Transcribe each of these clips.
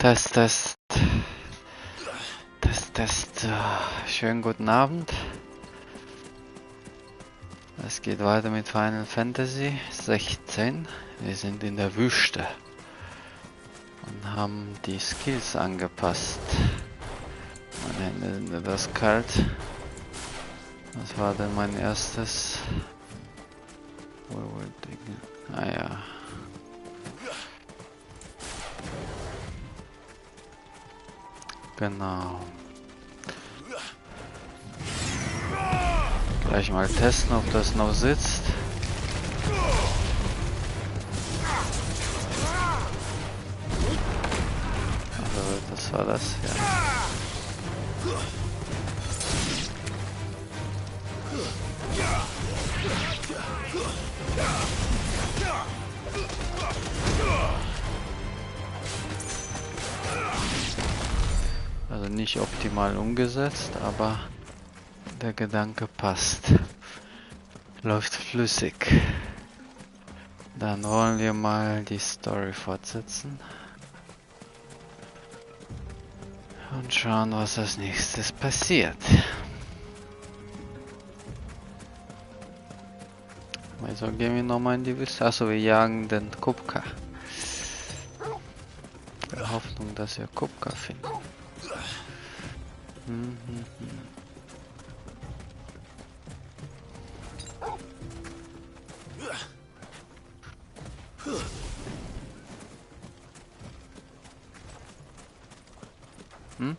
Test, Test. Test, Test. Schönen guten Abend. Es geht weiter mit Final Fantasy XVI. Wir sind in der Wüste und haben die Skills angepasst. Meine Hände sind etwas kalt. Was war denn mein erstes? Ah ja. Genau. Gleich mal testen, ob das noch sitzt. Also, das war das, ja. Also nicht optimal umgesetzt, aber der Gedanke passt. Läuft flüssig. Dann wollen wir mal die Story fortsetzen. Und schauen, was als nächstes passiert. Also gehen wir nochmal in die Wüste. Achso, wir jagen den Kupka. In der Hoffnung, dass wir Kupka finden. You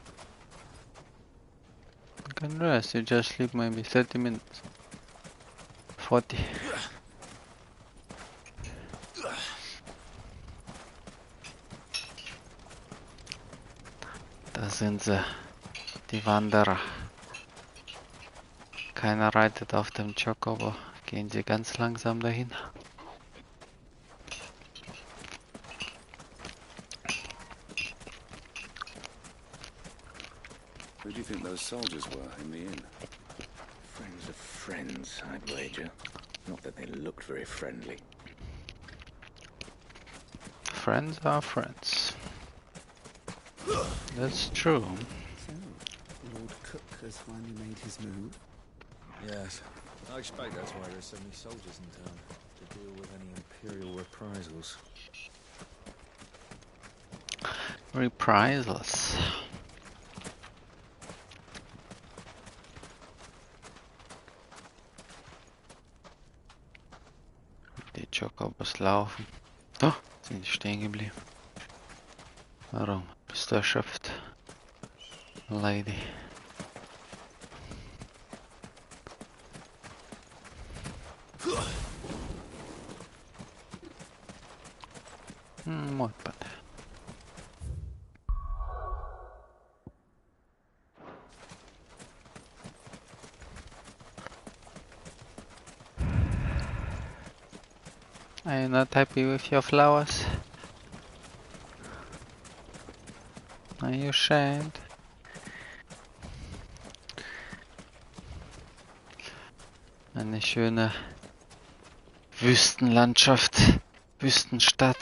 can rest, you just sleep maybe 30 minutes. 40. Da sind sie, die Wanderer. Keiner reitet auf dem Chocobo. Gehen sie ganz langsam dahin. Who do you think those soldiers were in the inn? Friends of friends, I'd wager. Not that they looked very friendly. Friends are friends. That's true. So, Lord Cook has finally made his move. Yes. I expect that's why there's so many soldiers in town, to deal with any Imperial reprisals. Reprisals. Die Chocobos laufen. Oh, sind stehen geblieben. Warum? Bist du erschöpft? Lady. Mordband. Are you not happy with your flowers? Are you ashamed? Eine schöne Wüstenlandschaft, Wüstenstadt.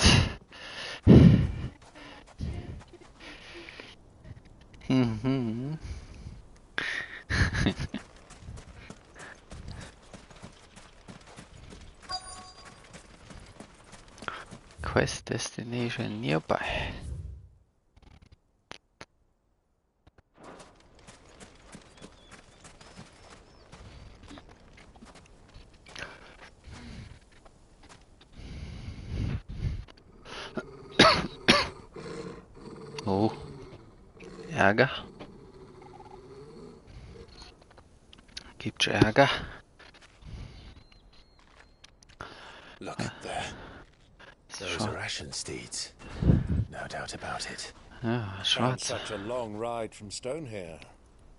Quest destination nearby. Oh, Ärger. Gibt's Ärger? Look there. Those are Ashen steeds. No doubt about it. Ja, Found schwarz. such a long ride from Stonehair.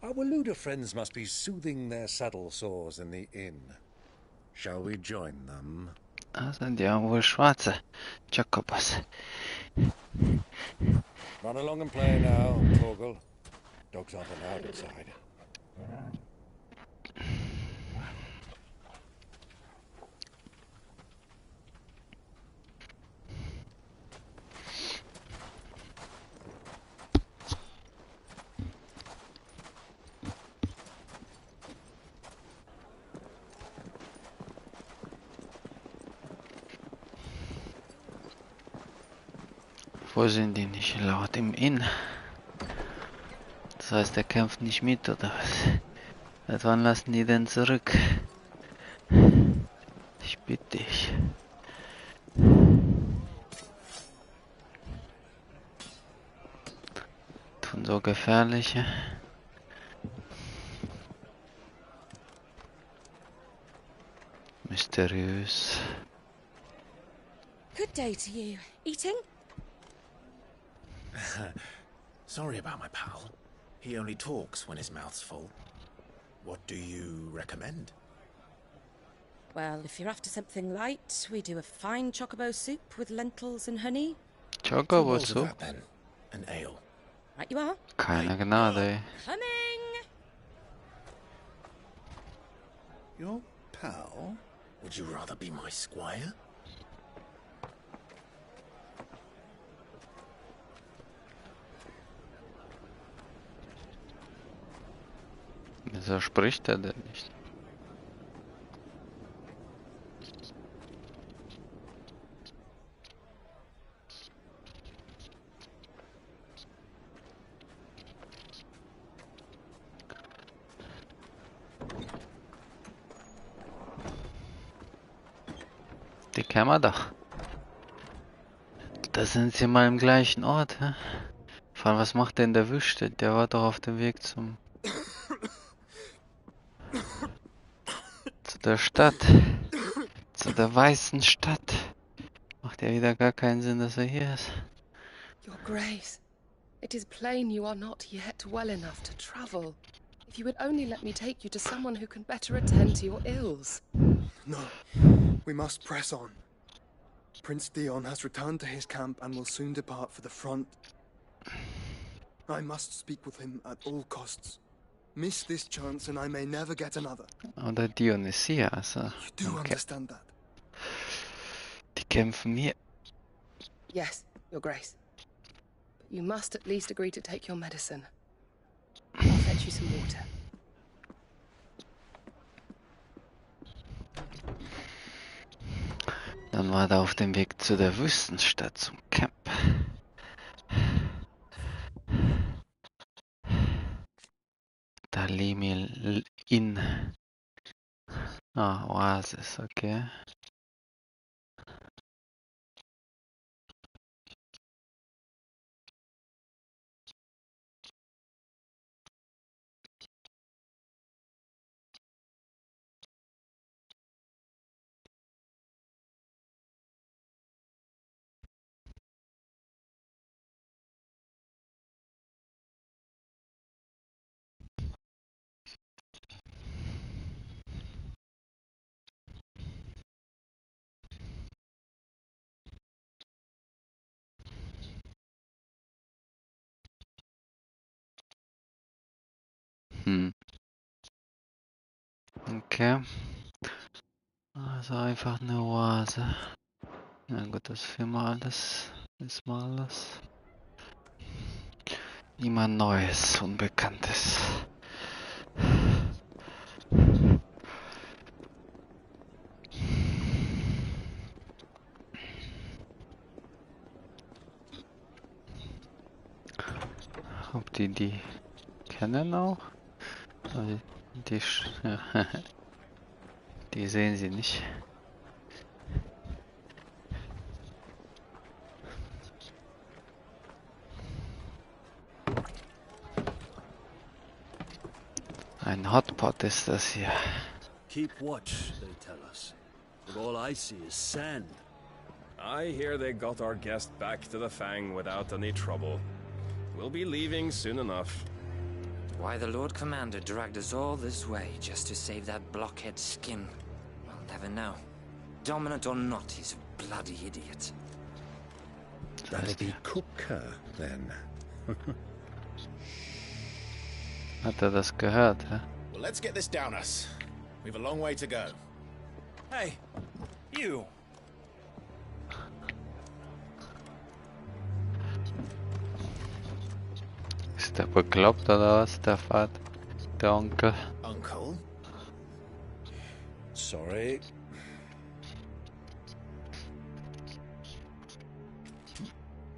Our Waluda friends must be soothing their saddle sores in the inn. Shall we join them? Das sind ja wohl schwarze Chocobos. Run along and play now, Torgal. Dogs aren't allowed inside. Wo sind die nicht laut? Im Inn. Das heißt, er kämpft nicht mit, oder was? Seit wann lassen die denn zurück? Ich bitte dich. Tun so gefährliche. Mysteriös. Good day to you. Eating? Sorry about my pal. He only talks when his mouth's full. What do you recommend? Well, if you're after something light, we do a fine chocobo soup with lentils and honey. 2 Chocobo bowls of Soup? that then. An ale. Right you are. Keine Gnade, ey. Coming! Your pal? Would you rather be my squire? Wieso spricht er denn nicht? Die kennen wir doch. Da sind sie mal im gleichen Ort, hä? Vor allem, was macht der in der Wüste? Der war doch auf dem Weg zu der Stadt. Zu der weißen Stadt. Macht ja wieder gar keinen Sinn, dass er hier ist. Your Grace, it is plain you are not yet well enough to travel. If you would only let me take you to someone who can better attend to your ills. No, we must press on. Prince Dion has returned to his camp and will soon depart for the front. I must speak with him at all costs. Miss this chance and I may never get another. Oder Dionysia, also. You do Okay. understand that? Die kämpfen hier. Yes, Your Grace. But you must at least agree to take your medicine. I'll fetch you some water. Dann war er auf dem Weg zu der Wüstenstadt zum Camp. Dalimil in. Ah, Oasis, okay. Okay. Also einfach eine Oase. Na gut, das ist immer alles. Ist mal alles. Immer Neues, Unbekanntes. Ob die kennen auch? Also die sehen sie nicht. Ein Hotpot ist das hier. Keep watch, they tell us. But all I see is sand. I hear they got our guest back to the Fang without any trouble. We'll be leaving soon enough. Why the Lord Commander dragged us all this way just to save that blockhead skin, we'll never know. Dominant or not, he's a bloody idiot. That'll be Cooker, then. Hat er das gehört, hä? Well, let's get this down us. We've a long way to go. Hey, you! Ist der bekloppt oder was, der Vater? Der Onkel? Uncle? Sorry.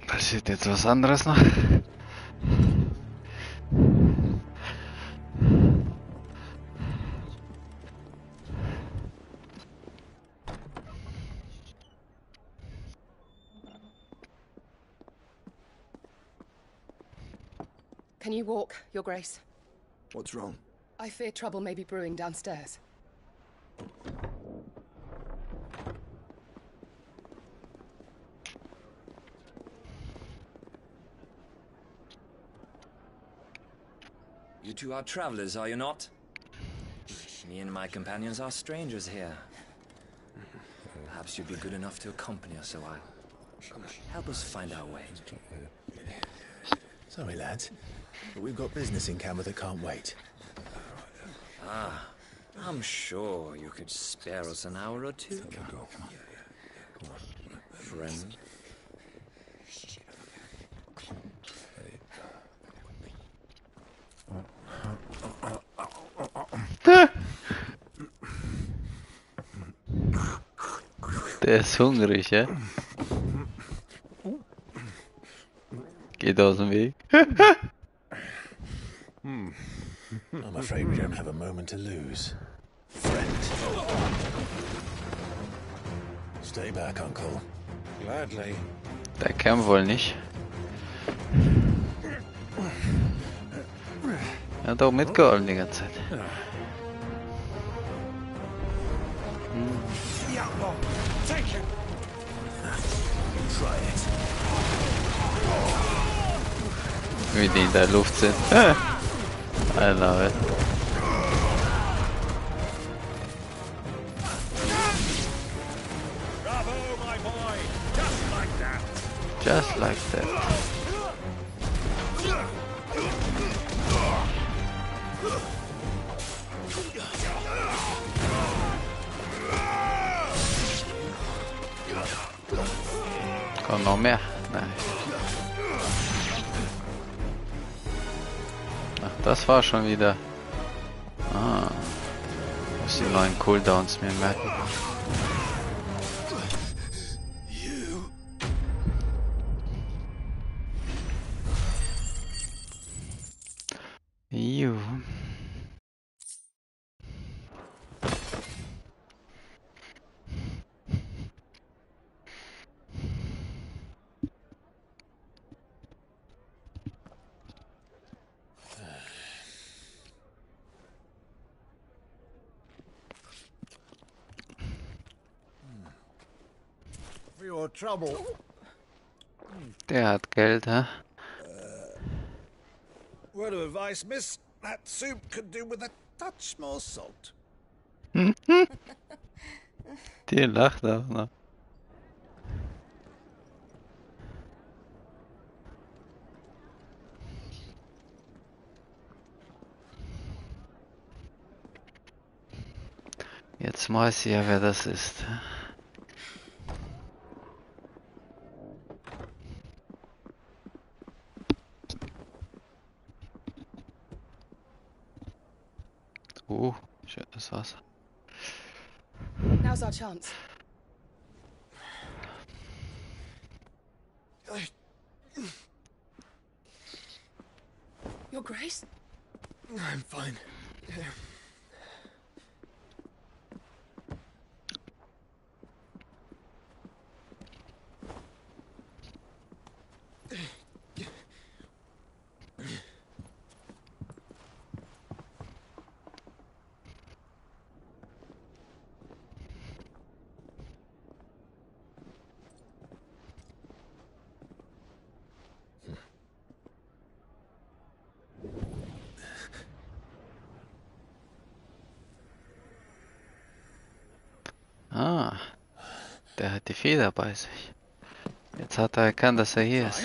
Was passiert jetzt was anderes noch? Can you walk, Your Grace? What's wrong? I fear trouble may be brewing downstairs. You two are travelers, are you not? Me and my companions are strangers here. Perhaps you'd be good enough to accompany us a while. Help us find our way. Sorry, lads, but we've got business in camera that can't wait. Ah, I'm sure you could spare us an hour or two. Friend. Der ist hungrig, ja? Geht aus dem Weg. I'm afraid we don't have a moment to lose. Friend. Stay back, Uncle. Gladly. Der kämpft wohl nicht. Er hat auch mitgeholfen die ganze Zeit. Try it. Wie die in der Luft sind. I love it. Bravo, my boy! Just like that! Just like that. Kommt noch mehr? Nein. Ach, das war schon wieder. Ah. Muss die neuen Cooldowns mir merken. You. For your trouble. Der hat Geld, hä? Word of advice, miss. That soup could do with a touch more salt. Die lacht auch noch. Jetzt weiß ich ja, wer das ist. Schönes Wasser. Now's our chance. Your Grace? I'm fine. Ah, der hat die Feder bei sich. Jetzt hat er erkannt, dass er hier ist.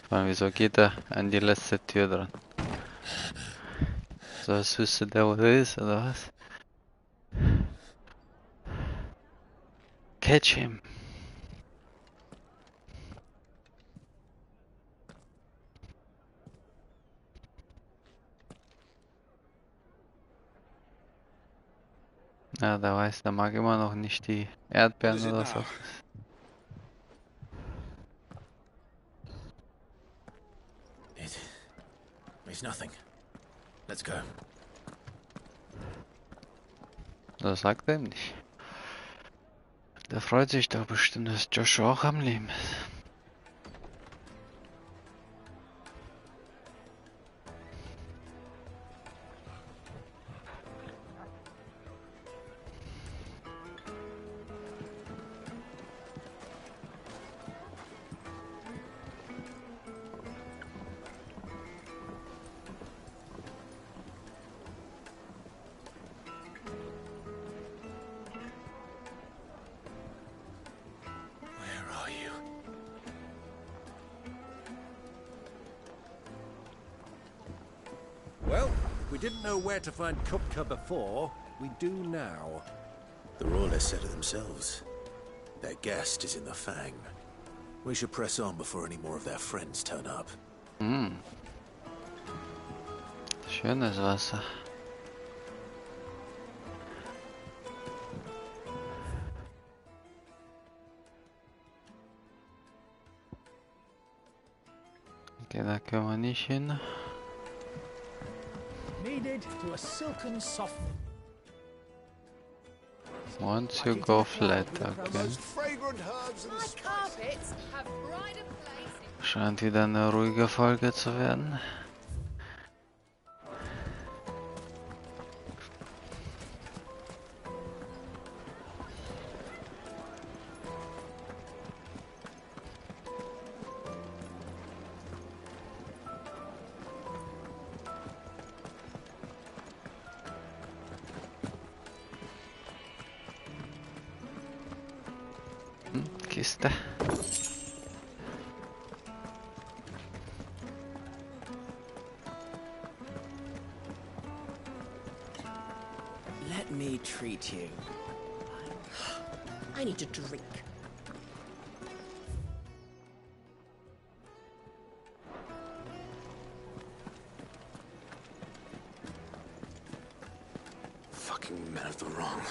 Und wieso geht er an die letzte Tür dran? So als wüsste der, wo er ist, oder was? Catch him. Ja, der weiß, der mag immer noch nicht die Erdbeeren oder so. It's nothing. Let's go. Das sagt er ihm nicht. Der freut sich doch bestimmt, dass Joshua auch am Leben ist. Well, we didn't know where to find Kupka before. We do now. The Royalists said it themselves. Their guest is in the Fang. We should press on before any more of their friends turn up. Schönes Wasser. Okay, da können wir nicht hin. Kneaded to a silken soft. Once you go flat, okay. Scheint wieder eine ruhige Folge zu werden. Kiste. Let me treat you. I need a drink. Fucking men of the wrong.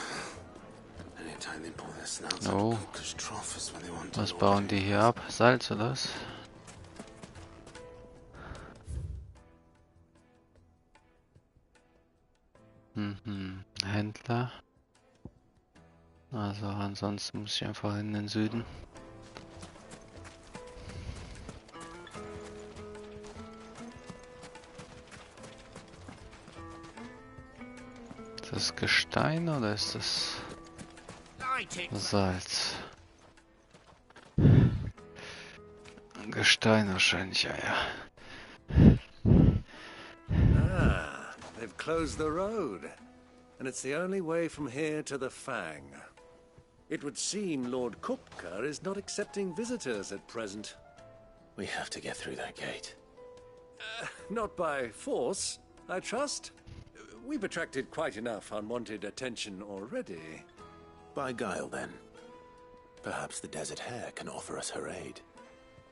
Anytime they pull their snouts Oh. out of Cook's trough is when they want to Was lord bauen die hier ab? Salz oder was? Händler. Also ansonsten muss ich einfach in den Süden. Ist das Gestein oder ist das Salz? Gestein wahrscheinlich, ja. Ah, they've closed the road. And it's the only way from here to the Fang. It would seem Lord Kupka is not accepting visitors at present. We have to get through that gate. Not by force, I trust. We've attracted quite enough unwanted attention already. By guile, then. Perhaps the Desert Hare can offer us her aid.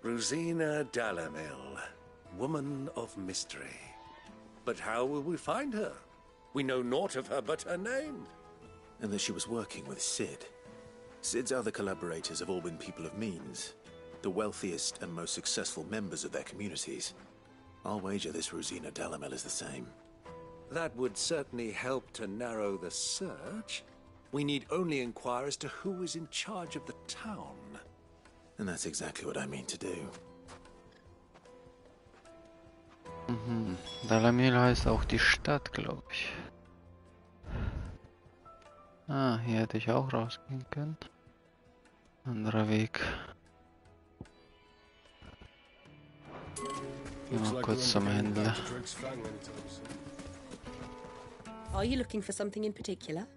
Rosina Dalamil, woman of mystery. But how will we find her? We know naught of her but her name. And that she was working with Sid. Sid's other collaborators have all been people of means, the wealthiest and most successful members of their communities. I'll wager this Rosina Dalamel is the same. That would certainly help to narrow the search. We need only inquire as to who is in charge of the town. And that's exactly what I mean to do. Dalamil heißt auch die Stadt, glaube ich. Ah, hier hätte ich auch rausgehen können. Anderer Weg. Gehen wir kurz zum Händler. Are you looking for something in particular?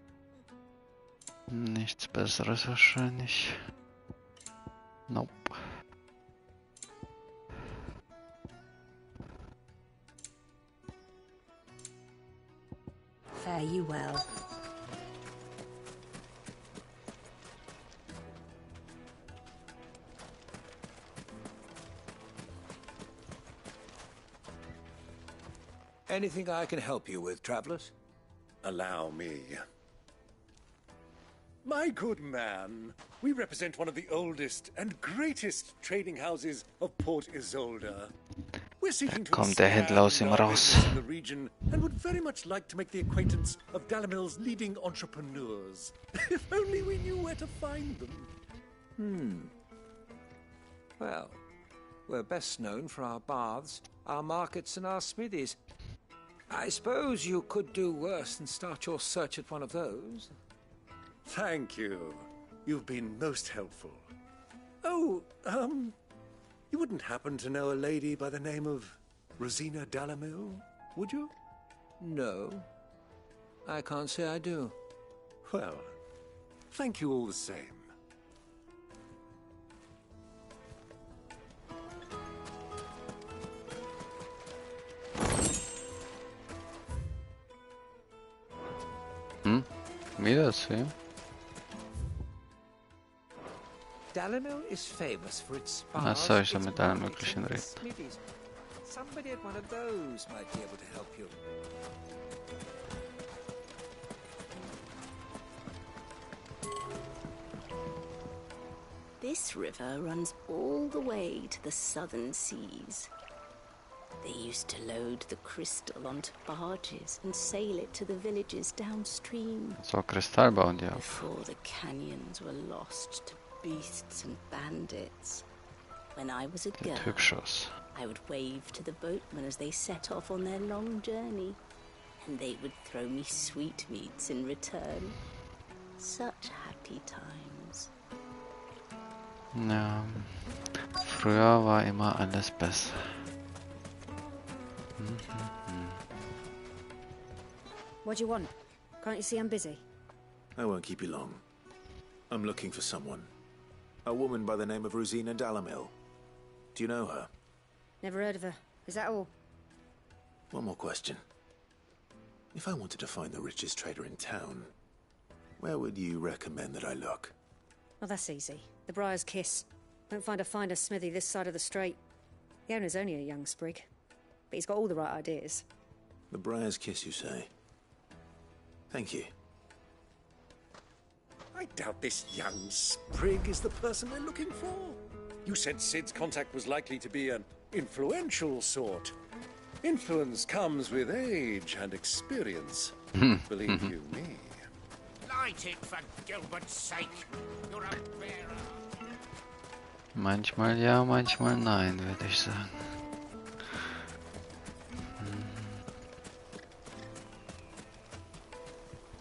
Nichts Besseres wahrscheinlich. Nope. Fare you well. Anything I can help you with, travelers? Allow me. My good man, we represent one of the oldest and greatest trading houses of Port Isolde. We're seeking to Kommt der Händler aus ihm expand our raus. business in the region and would very much like to make the acquaintance of Dalamil's leading entrepreneurs. If only we knew where to find them. Well, we're best known for our baths, our markets, and our smithies. I suppose you could do worse than start your search at one of those. Thank you. You've been most helpful. Oh, you wouldn't happen to know a lady by the name of Rosina Dalamil, would you? No, I can't say I do. Well, thank you all the same. Wieder zu ihm? Dalamil is famous for its Was spas, soll ich da its mit allen markets, möglichen and reden? its smithies. Somebody at one of those might be able to help you. This river runs all the way to the southern seas. They used to load the crystal onto barges and sail it to the villages downstream. So, Kristall bauen die auf. Before the canyons were lost to beasts and bandits. When I was a girl, Sieht hübsch aus. I would wave to the boatmen as they set off on their long journey, and they would throw me sweetmeats in return. Such happy times. Ja, früher war immer alles besser. What do you want? Can't you see I'm busy? I won't keep you long. I'm looking for someone. A woman by the name of Rosina Dalamil. Do you know her? Never heard of her. Is that all? One more question. If I wanted to find the richest trader in town, where would you recommend that I look? Oh, that's easy. The Briar's Kiss. Won't find a finer smithy this side of the strait. The owner's only a young sprig, but he's got all the right ideas. The Briar's Kiss, you say? Thank you. I doubt this young sprig is the person we're looking for. You said Sid's contact was likely to be an influential sort. Influence comes with age and experience. Believe you me. Light it for Gilbert's sake. You're a bearer. Manchmal ja, manchmal nein, würde ich sagen.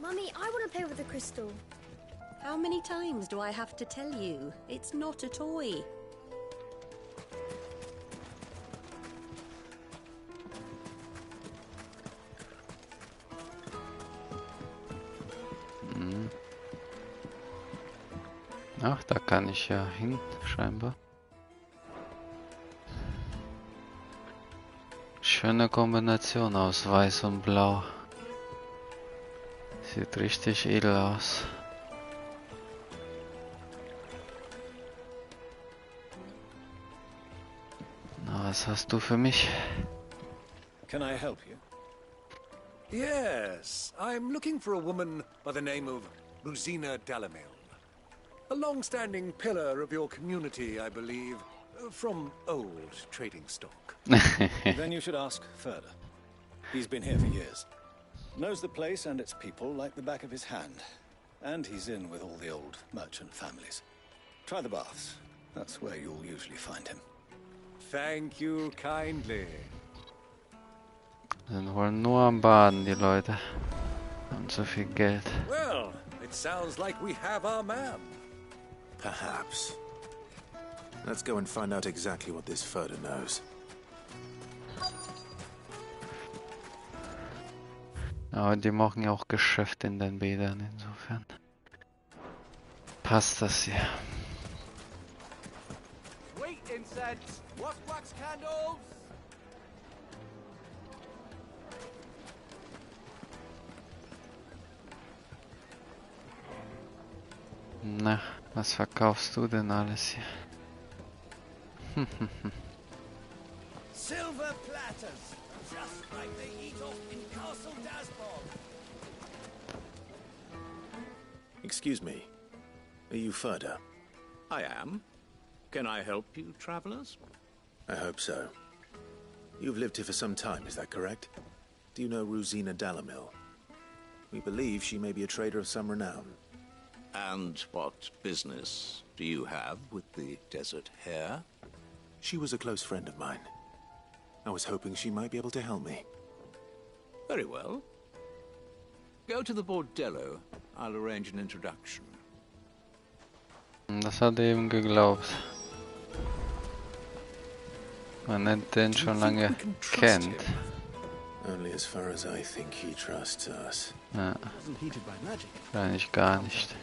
Mummy, I want to play with the crystal. How many times do I have to tell you? It's not a toy. Ach, da kann ich ja hin, scheinbar. Schöne Kombination aus Weiß und Blau. Sieht richtig edel aus. Na, was hast du für mich? Can I help you? Yes, I'm looking for a woman by the name of Rosina Dalamil. A long-standing pillar of your community, I believe, from old trading stock. Then you should ask further. He's been here for years. Knows the place and its people like the back of his hand. And he's in with all the old merchant families. Try the baths. That's where you'll usually find him. Thank you kindly. Sind wohl nur am Baden, die Leute. Haben so viel Geld. Well, it sounds like we have our man. Perhaps. Let's go and find out exactly what this Furder knows. Aber die machen ja auch Geschäfte in den Bädern, insofern passt das hier. Sweet incense. What wax candles? Na, was verkaufst du denn alles hier? Silver platters, just like they eat off in Castle Dasbog. Excuse me. Are you Furder? I am. Can I help you, travelers? I hope so. You've lived here for some time, is that correct? Do you know Rosina Dalamil? We believe she may be a trader of some renown. And what business do you have with the Desert Hare? She was a close friend of mine. I was hoping she might be able to help me. Very well. Go to the Bordello. I'll arrange an introduction. Das hat er eben geglaubt. Man hat den schon lange kennt. Only as far as I think he trusts us. Ja. Wahrscheinlich gar nicht.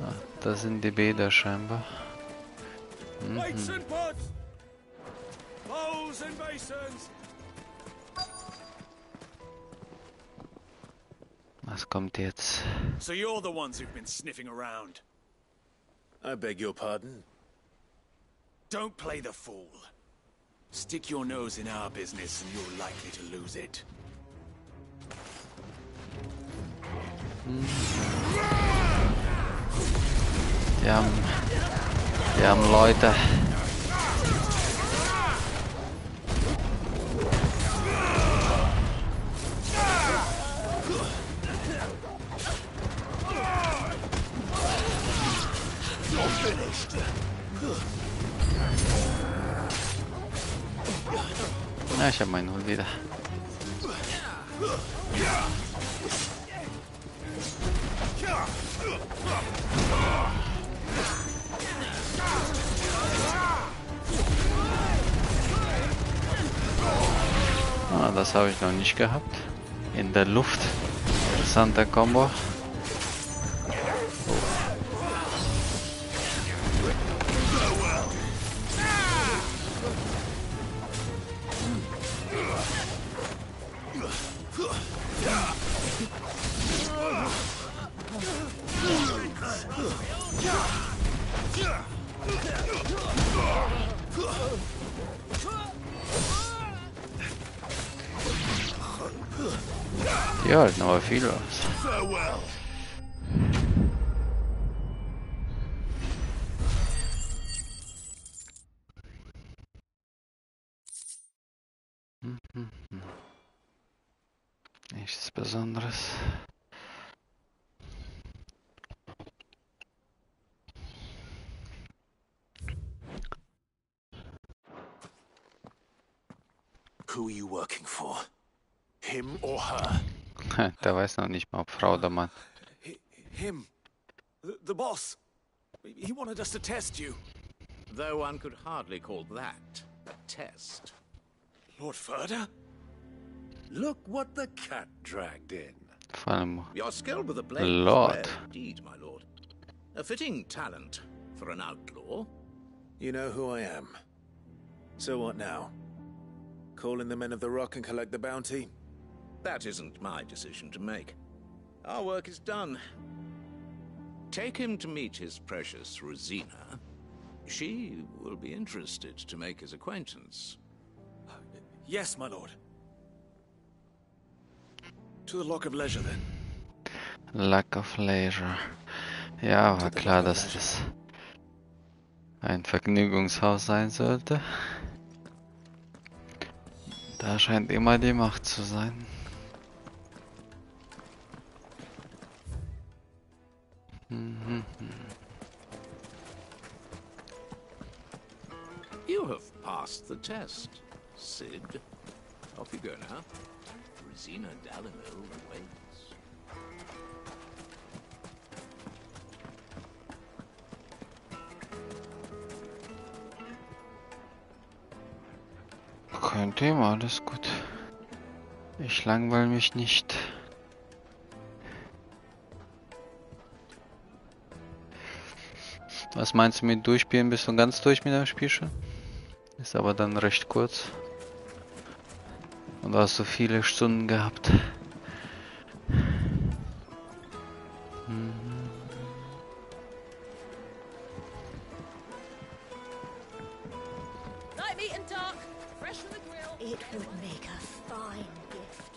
Ah, das sind die Bäder scheinbar. Weights and pots! Bowls and basins! Was kommt jetzt? So you're the ones who've been sniffing around. I beg your pardon? Don't play the fool. Stick your nose in our business and you're likely to lose it. Die haben Leute. Na, ich hab meinen Hund wieder. Ah, das habe ich noch nicht gehabt. In der Luft. Interessanter Combo. Die halten aber viel aus. Nichts Besonderes. Who are you working for? Him or her? Der weiß noch nicht mal, ob Frau oder Mann. Him. The boss. He wanted us to test you. Though one could hardly call that a test. Lord Furder? Look what the cat dragged in. Vor allem Your skill with the blade Lord. is rare indeed, my lord. A fitting talent for an outlaw. You know who I am. So what now? Call in the men of the Rock and collect the bounty? That isn't my decision to make. Our work is done. Take him to meet his precious Rosina. She will be interested to make his acquaintance. Yes, my lord. To the Lock of Leisure, then. Lack of Leisure. Ja, war klar, dass das ein Vergnügungshaus sein sollte. Da scheint immer die Macht zu sein. You have passed the test, Sid. Off you go now. Rosina Dalamil waits. Kein Thema, alles gut. Ich langweile mich nicht. Was meinst du mit durchspielen? Bist du ganz durch mit dem Spiel schon? Ist aber dann recht kurz. Und du hast so viele Stunden gehabt. Light meat and dark, fresh from the grill. It would make a fine gift.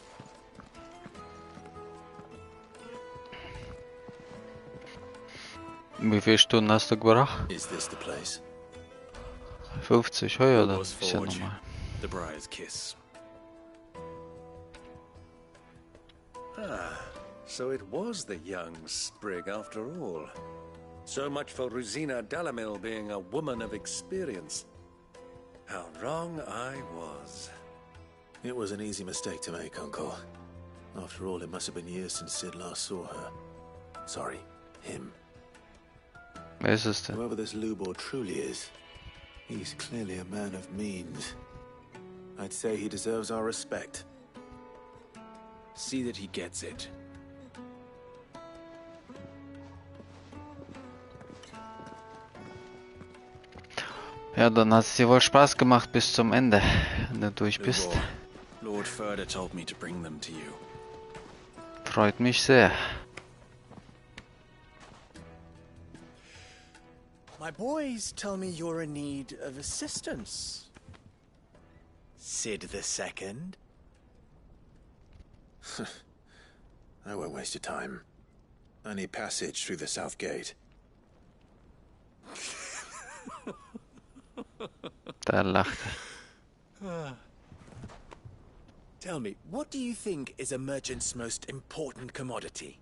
Wie viele Stunden hast du gebracht? Is this the place? 50, hoi, oder? Lobos Ist ja Forge, normal. the Briar's Kiss. Ah, so it was the young sprig after all. So much for Rosina Delamil being a woman of experience. How wrong I was. It was an easy mistake to make, Uncle. After all, it must have been years since Sid last saw her. Sorry, him. Wer ist es denn? Whoever this Lubor truly is, he's clearly a man of means. I'd say he deserves our respect. See that he gets it. Ja, dann hat es dir wohl Spaß gemacht bis zum Ende, wenn du durch bist. Lubor, Lord Furder told me to bring them to you. Freut mich sehr. My boys tell me you're in need of assistance. Sid II? I won't waste your time. I need passage through the south gate. Da lacht Tell me, what do you think is a merchant's most important commodity?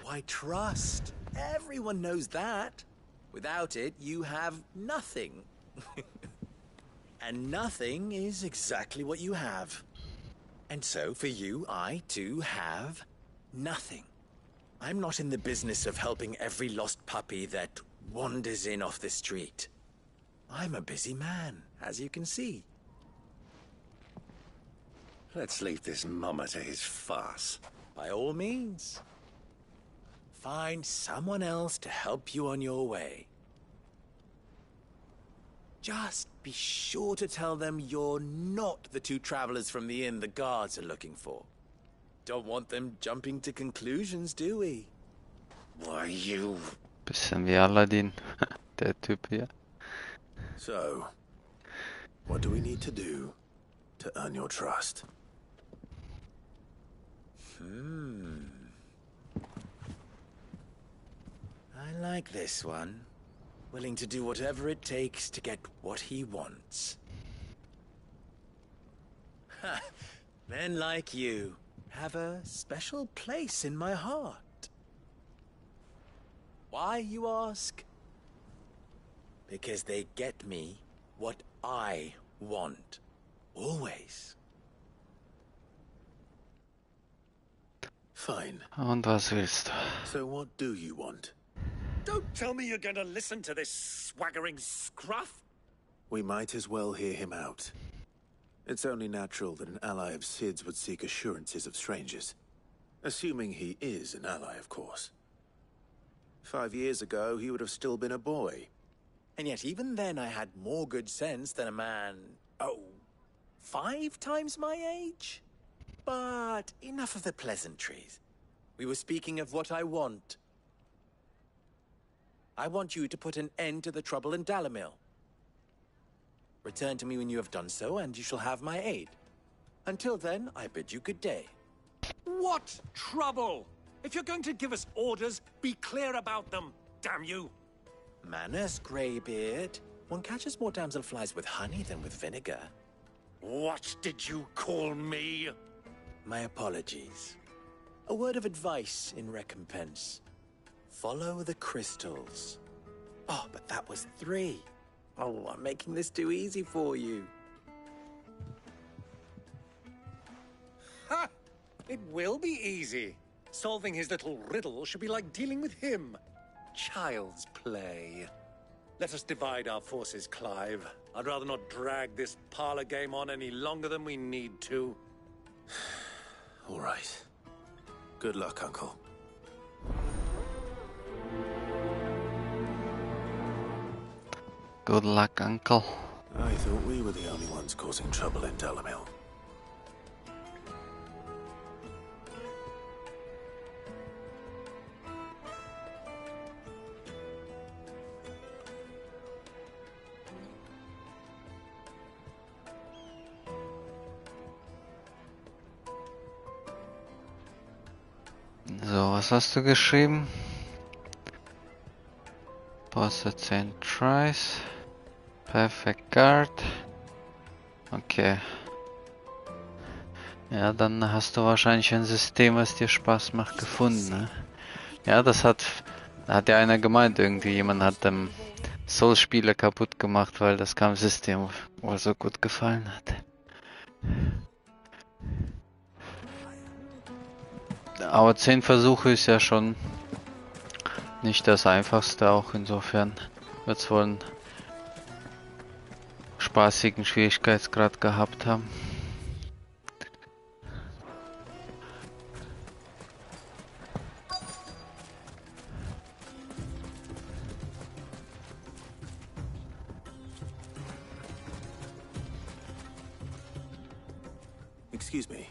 Why, trust. Everyone knows that. Without it, you have nothing. And nothing is exactly what you have. And so, for you, I, too, have nothing. I'm not in the business of helping every lost puppy that wanders in off the street. I'm a busy man, as you can see. Let's leave this mummer to his farce. By all means. Find someone else to help you on your way. Just be sure to tell them you're not the two travelers from the inn the guards are looking for. Don't want them jumping to conclusions, do we? Why, you... Bisschen wie Aladdin, der Typ hier. So, what do we need to do to earn your trust? I like this one. Willing to do whatever it takes to get what he wants. Ha! Men like you have a special place in my heart. Why, you ask? Because they get me what I want. Always. Fine. Und was willst du? So what do you want? Don't tell me you're gonna listen to this swaggering scruff! We might as well hear him out. It's only natural that an ally of Sid's would seek assurances of strangers. Assuming he is an ally, of course. 5 years ago, he would have still been a boy. And yet even then I had more good sense than a man, 5 times my age? But enough of the pleasantries. We were speaking of what I want. I want you to put an end to the trouble in Dalamil. Return to me when you have done so, and you shall have my aid. Until then, I bid you good day. What trouble? If you're going to give us orders, be clear about them, damn you! Manners, Greybeard. One catches more damselflies with honey than with vinegar. What did you call me? My apologies. A word of advice in recompense. Follow the crystals. Oh, but that was 3. Oh, I'm making this too easy for you. Ha! It will be easy. Solving his little riddle should be like dealing with him. Child's play. Let us divide our forces, Clive. I'd rather not drag this parlor game on any longer than we need to. All right. Good luck, Uncle. Good luck, Uncle. I thought we were the only ones causing trouble in Dalamil. So, was hast du geschrieben? Force 10 Tries. Perfect Guard. Okay. Ja, dann hast du wahrscheinlich ein System, was dir Spaß macht, gefunden, ne? Ja, da hat ja einer gemeint, irgendwie jemand hat Souls-Spiele kaputt gemacht, weil das Kampfsystem wohl so gut gefallen hat. Aber 10 Versuche ist ja schon nicht das einfachste, auch insofern wird es wohl einen spaßigen Schwierigkeitsgrad gehabt haben. Excuse me.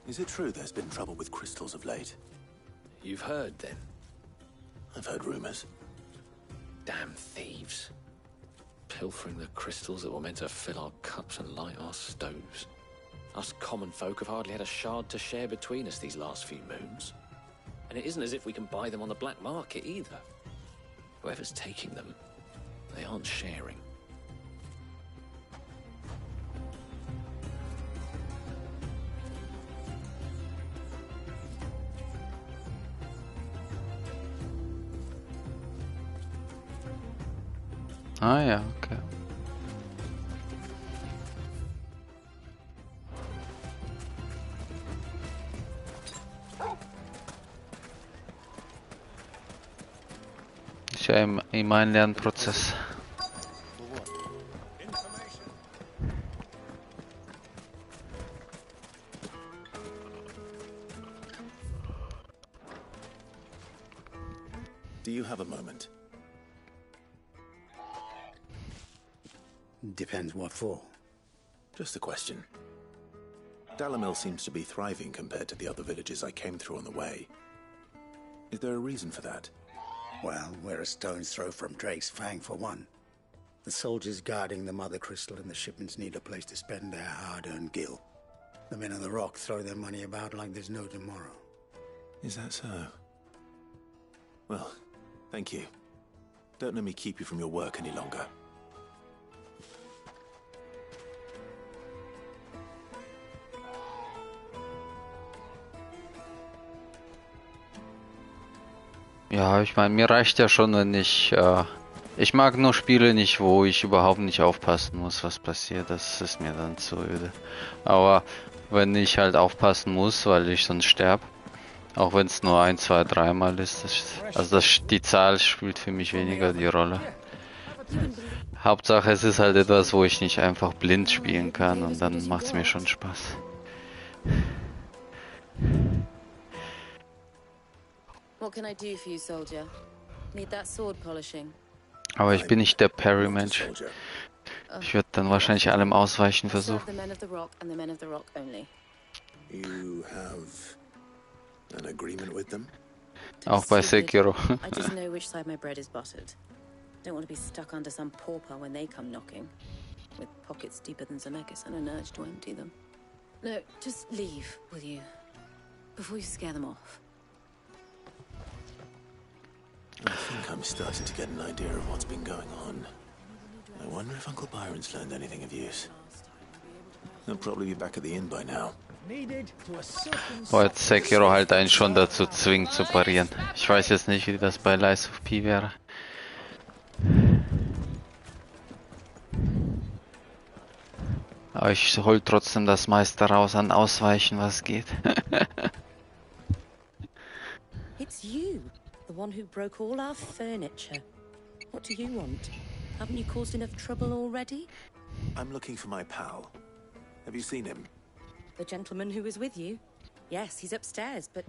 Is it true there's been trouble with crystals of late? You've heard, then? I've heard rumors. Damn thieves. Pilfering the crystals that were meant to fill our cups and light our stoves. Us common folk have hardly had a shard to share between us these last few moons. And it isn't as if we can buy them on the black market either. Whoever's taking them, they aren't sharing. Ah ja, okay. Ist ja immer ein Lernprozess. Do you have a moment? Depends what for. Just a question. Dalamil seems to be thriving compared to the other villages I came through on the way. Is there a reason for that? Well, we're a stone's throw from Drake's Fang for one. The soldiers guarding the Mother Crystal and the shipments need a place to spend their hard-earned gil. The men of the Rock throw their money about like there's no tomorrow. Is that so? Well, thank you. Don't let me keep you from your work any longer. Ja, ich meine, mir reicht ja schon, wenn ich mag nur Spiele nicht, wo ich überhaupt nicht aufpassen muss, was passiert. Das ist mir dann zu öde. Aber wenn ich halt aufpassen muss, weil ich sonst sterbe, auch wenn es nur 1, 2, 3 Mal ist, die Zahl spielt für mich weniger die Rolle. Hauptsache, es ist halt etwas, wo ich nicht einfach blind spielen kann und dann macht es mir schon Spaß. What can I do for you, soldier? Need that sword polishing? Aber ich bin nicht der Parry-Mensch. Ich würde dann wahrscheinlich allem ausweichen versuchen. You have an agreement with them? Auch bei Sekiro. I just know which side my bread is buttered. Don't want to be stuck under some pauper when they come knocking, with pockets deeper than Zemeckis and an urge to empty them. No, just leave, will you? Before you scare them off. I think I'm starting to get an idea of what's been going on. I wonder if Uncle Byron's learned anything of use. He'll probably be back at the inn by now. Boah, jetzt Sekiro halt einen schon dazu zwingt zu parieren. Ich weiß jetzt nicht, wie das bei Lies of P wäre. Aber ich hol trotzdem das meiste raus an Ausweichen, was geht. It's you, the one who broke all our furniture. What do you want? Haven't you caused enough trouble already? I'm looking for my pal. Have you seen him? The gentleman who was with you? Yes, he's upstairs, but...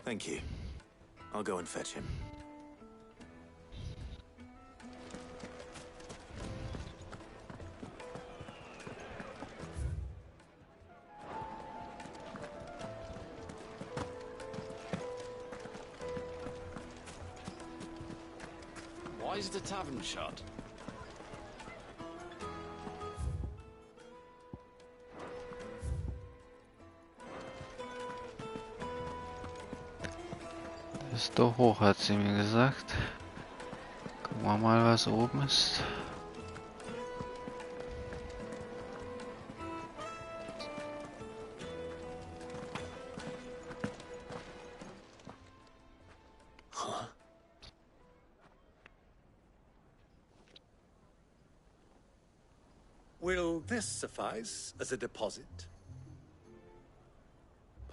Thank you. I'll go and fetch him. Why is the tavern shut? Bis da hoch, hat sie mir gesagt. Gucken wir mal, was oben ist. Will this suffice as a deposit?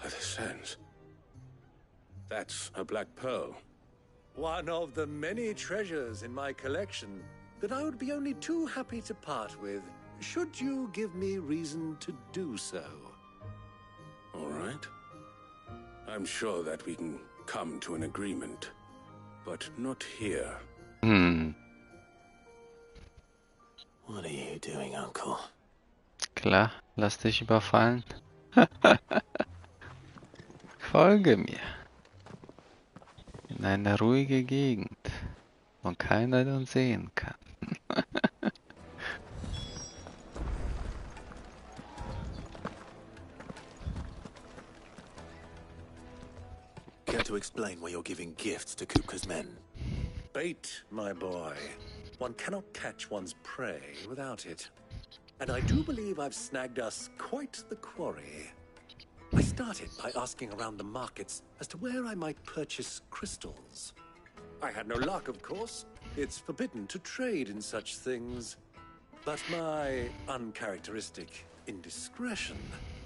By the sands. That's a black pearl. One of the many treasures in my collection that I would be only too happy to part with, should you give me reason to do so. All right. I'm sure that we can come to an agreement, but not here. What are you doing, Uncle? Klar, lass dich überfallen. Folge mir. In eine ruhige Gegend, wo keiner uns sehen kann. Care to explain why you're giving gifts to Kupka's men? Bait, my boy. One cannot catch one's prey without it. And I do believe I've snagged us quite the quarry. I started by asking around the markets as to where I might purchase crystals. I had no luck, of course. It's forbidden to trade in such things. But my uncharacteristic indiscretion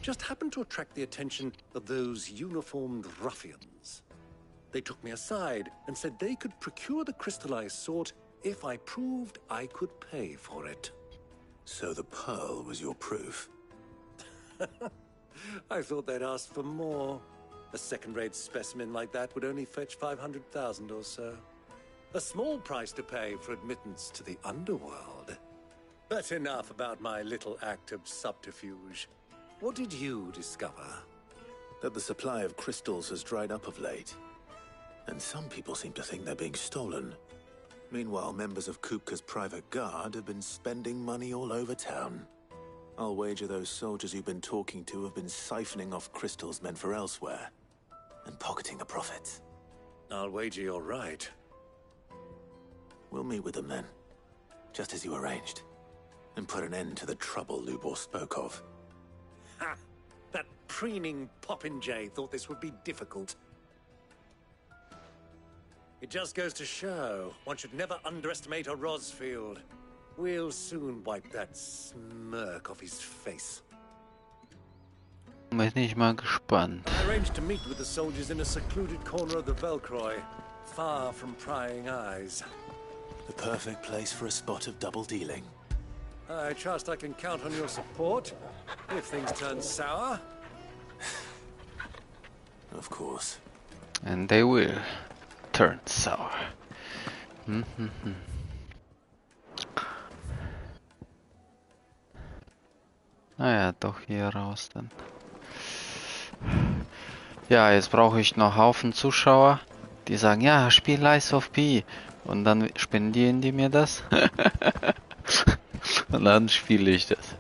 just happened to attract the attention of those uniformed ruffians. They took me aside and said they could procure the crystal I sought if I proved I could pay for it. So the pearl was your proof? I thought they'd asked for more. A second-rate specimen like that would only fetch 500,000 or so. A small price to pay for admittance to the underworld. But enough about my little act of subterfuge. What did you discover? That the supply of crystals has dried up of late. And some people seem to think they're being stolen. Meanwhile, members of Kupka's private guard have been spending money all over town. I'll wager those soldiers you've been talking to have been siphoning off crystals meant for elsewhere, and pocketing the profits. I'll wager you're right. We'll meet with them then, just as you arranged, and put an end to the trouble Lubor spoke of. Ha! That preening popinjay thought this would be difficult. It just goes to show, one should never underestimate a Rosfield. We'll soon wipe that smirk off his face. Bin ich mal gespannt. I arranged to meet with the soldiers in a secluded corner of the Velcroy, far from prying eyes. The perfect place for a spot of double dealing. I trust I can count on your support, if things turn sour. Of course. And they will turn sour. Naja, doch hier raus dann. Ja, jetzt brauche ich noch Haufen Zuschauer, die sagen, ja, spiel Lies of P. Und dann spendieren die mir das. Und dann spiele ich das.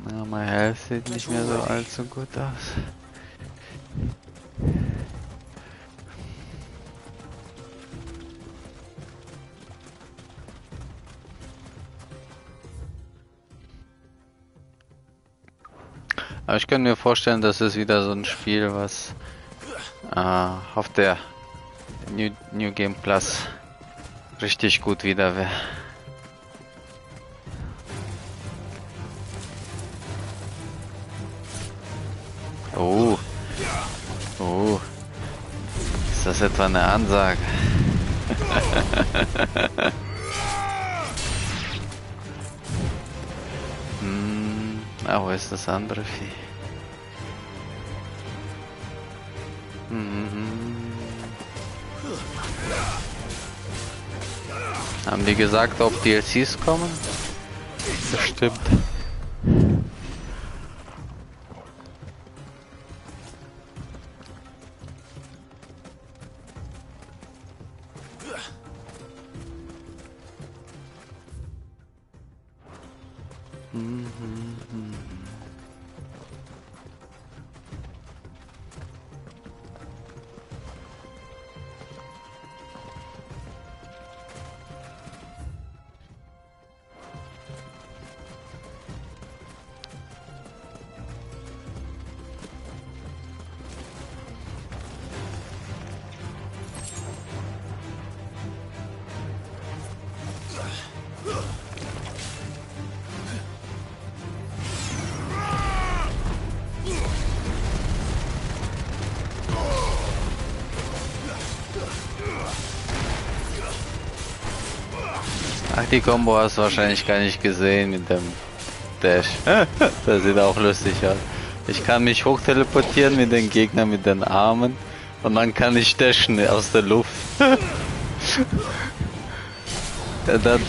Ja, mein Health sieht nicht mehr so allzu gut aus. Aber ich kann mir vorstellen, dass es wieder so ein Spiel, was auf der New Game Plus richtig gut wieder wäre. Oh. Oh. Ist das etwa eine Ansage? Ah, wo ist das andere Vieh? Haben die gesagt, ob DLCs kommen? Bestimmt. Ach, die Combo hast du wahrscheinlich gar nicht gesehen mit dem Dash. Das sieht auch lustig aus. Ich kann mich hochteleportieren mit den Gegnern mit den Armen und dann kann ich dashen aus der Luft. Dann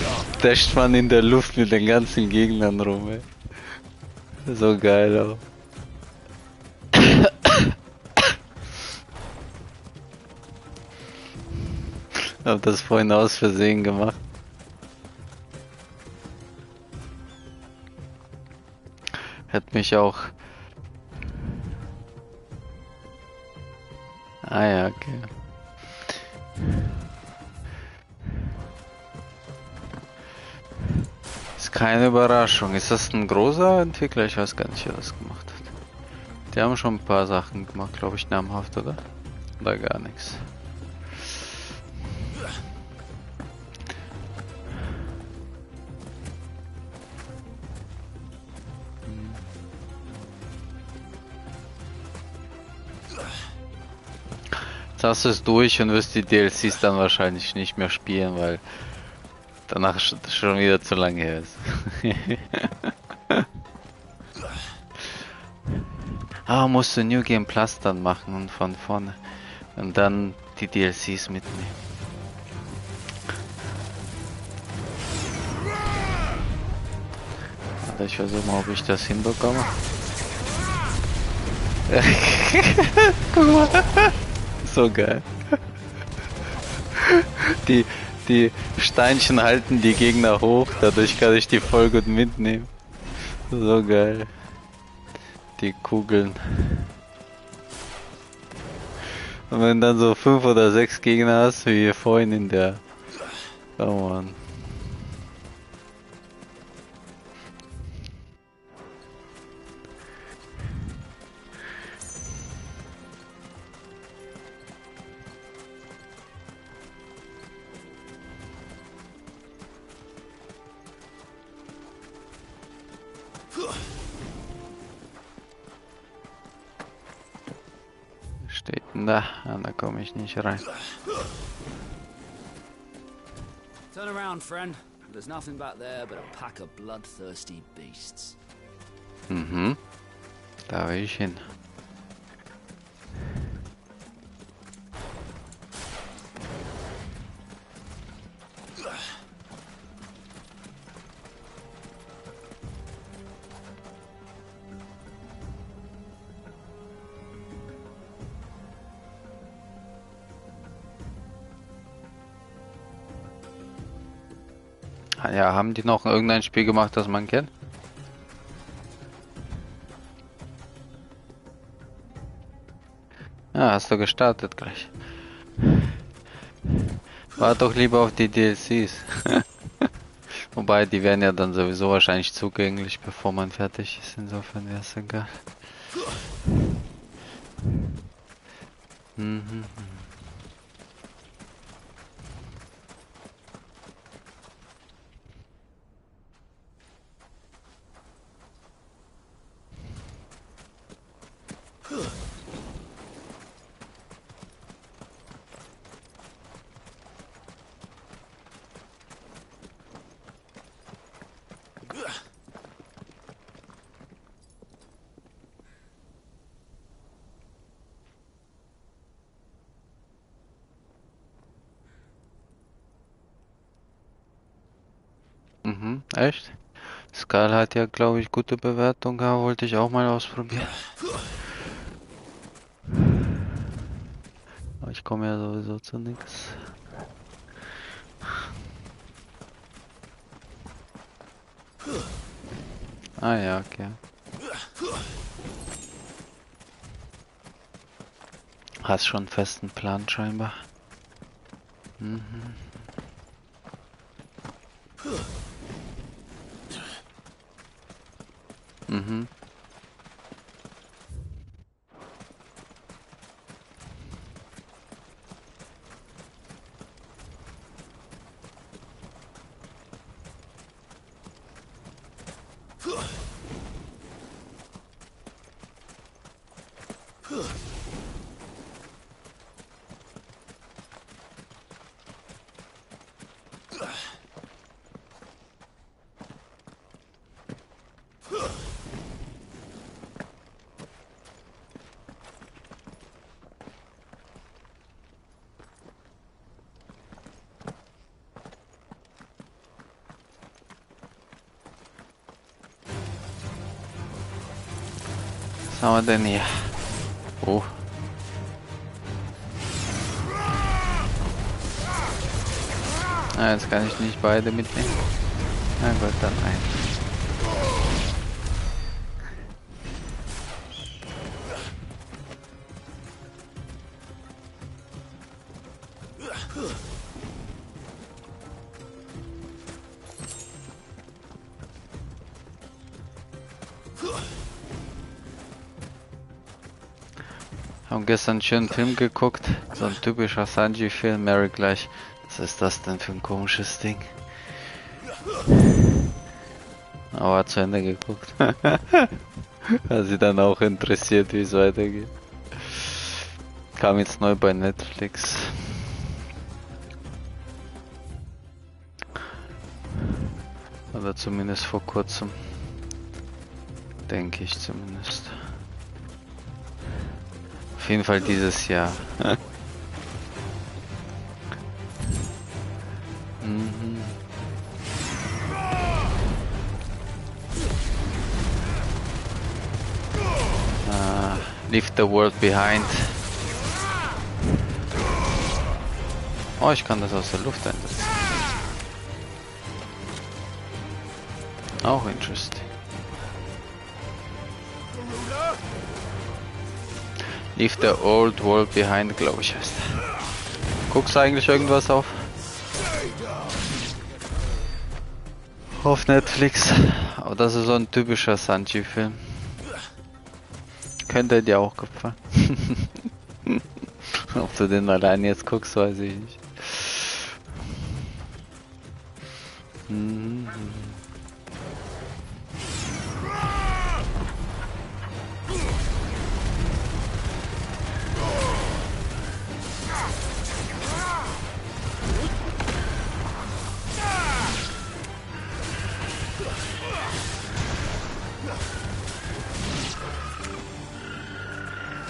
dasht man in der Luft mit den ganzen Gegnern rum. Ey. So geil auch. Ich hab das vorhin aus Versehen gemacht. Hätte mich auch... Ah ja, okay. Ist keine Überraschung. Ist das ein großer Entwickler? Ich weiß gar nicht, wer das gemacht hat. Die haben schon ein paar Sachen gemacht, glaube ich, namhaft, oder? Oder gar nichts. Jetzt hast du es durch und wirst die DLCs dann wahrscheinlich nicht mehr spielen, weil danach schon wieder zu lange her ist. Ah, musst du New Game Plus dann machen und von vorne und dann die DLCs mitnehmen. Warte, ich versuche mal, ob ich das hinbekomme. Guck mal. So geil. Die Steinchen halten die Gegner hoch, dadurch kann ich die voll gut mitnehmen. So geil. Die Kugeln. Und wenn dann so 5 oder 6 Gegner hast, wie hier vorhin in der... Oh Mann. Steht denn da? Ah, da komme ich nicht rein. Turn around, friend. There's nothing back there but a pack of bloodthirsty beasts. Mhm. Da will ich hin. Ja, haben die noch irgendein Spiel gemacht, das man kennt? Ja, hast du gestartet gleich. War doch lieber auf die DLCs. Wobei, die werden ja dann sowieso wahrscheinlich zugänglich, bevor man fertig ist. Insofern wäre es egal. Mhm. Mhm, echt? Skull hat ja, glaube ich, gute Bewertung, gehabt, wollte ich auch mal ausprobieren. Aber ich komme ja sowieso zu nichts. Ah ja, okay. Hast schon einen festen Plan scheinbar. Mhm. Mhm. Was haben wir denn hier? Oh. Ah, jetzt kann ich nicht beide mitnehmen. Na gut, dann ein. Haben gestern einen schönen Film geguckt, so ein typischer Sanji-Film, Mary gleich. Was ist das denn für ein komisches Ding? Aber zu Ende geguckt. War sie dann auch interessiert, wie es weitergeht. Kam jetzt neu bei Netflix. Oder zumindest vor kurzem. Denke ich zumindest. Auf jeden Fall dieses Jahr. Mhm. Leave the world behind. Oh, ich kann das aus der Luft einsetzen. Auch interesting. Leave the old world behind, glaube ich heißt. Guckst du eigentlich irgendwas auf Netflix? Aber das ist so ein typischer Sanji-Film. Könnte dir auch gefallen. Ob du den allein jetzt guckst, weiß ich nicht. Mhm.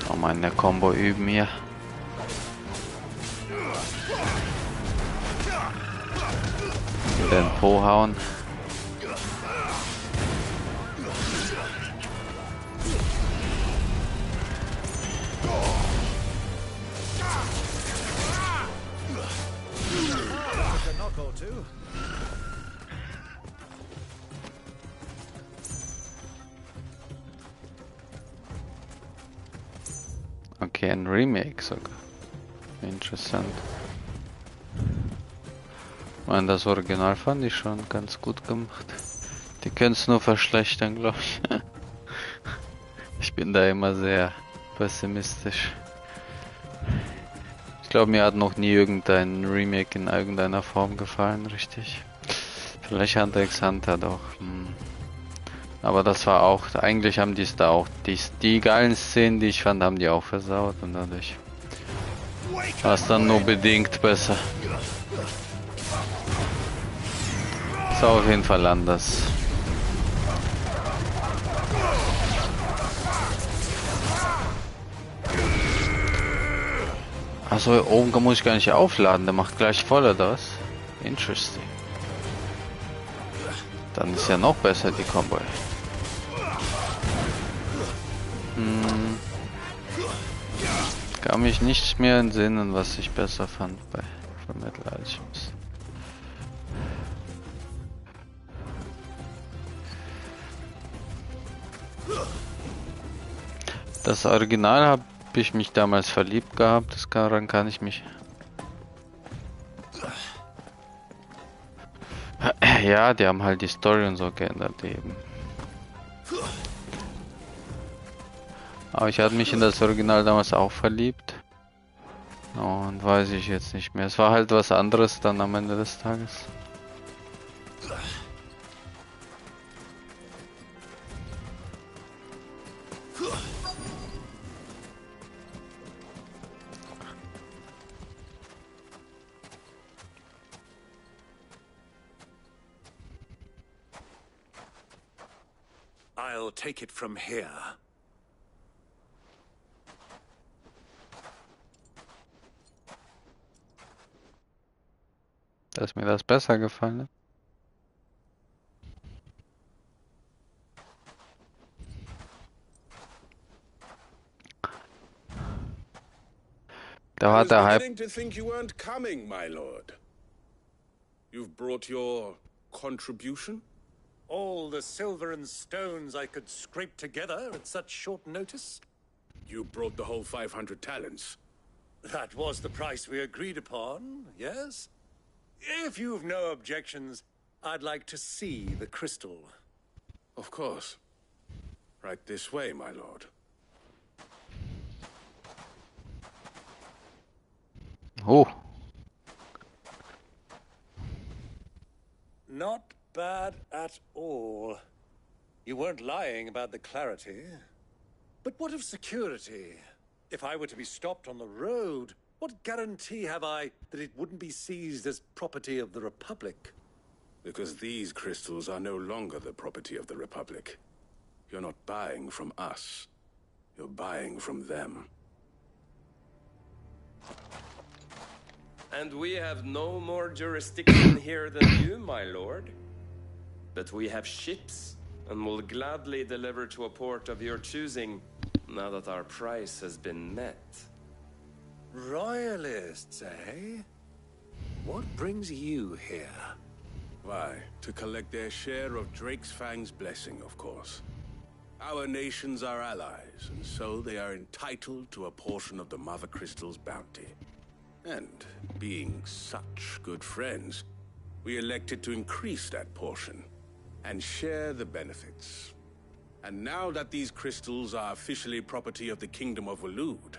Oh, meine Combo üben hier. Den Po hauen. Okay, ein Remake sogar. Interessant. Man, das Original fand ich schon ganz gut gemacht. Die können es nur verschlechtern, glaube ich. Ich bin da immer sehr pessimistisch. Ich glaube, mir hat noch nie irgendein Remake in irgendeiner Form gefallen, richtig. Vielleicht Hunter x Hunter doch. Aber das war auch, eigentlich haben die es da auch, die geilen Szenen, die ich fand, haben die auch versaut und dadurch war es dann nur bedingt besser. Ist auf jeden Fall anders. Achso, oben muss ich gar nicht aufladen, der macht gleich voll, oder was? Interesting. Dann ist ja noch besser die Combo. Kann mich nicht mehr entsinnen, was ich besser fand bei Metal Alchemist. Das Original habe ich mich damals verliebt gehabt, daran kann ich mich... Ja, die haben halt die Story und so geändert eben. Aber ich hatte mich in das Original damals auch verliebt. Und weiß ich jetzt nicht mehr. Es war halt was anderes dann am Ende des Tages. I'll take it from here. Dass mir das besser gefallen hat. Da war der Hype. Beginning to think you weren't coming, my lord. You've brought your contribution? All the silver and stones I could scrape together at such short notice? You brought the whole 500 talents. That was the price we agreed upon, yes? If you've no objections, I'd like to see the crystal. Of course. Right this way, my lord. Oh. Not bad at all. You weren't lying about the clarity. But what of security? If I were to be stopped on the road, what guarantee have I that it wouldn't be seized as property of the Republic? Because these crystals are no longer the property of the Republic. You're not buying from us. You're buying from them. And we have no more jurisdiction here than you, my lord. But we have ships, and will gladly deliver to a port of your choosing, now that our price has been met. Royalists, eh? What brings you here? Why, to collect their share of Drake's Fang's blessing, of course. Our nations are allies, and so they are entitled to a portion of the Mother Crystal's bounty. And being such good friends, we elected to increase that portion and share the benefits. And now that these crystals are officially property of the Kingdom of Waloed,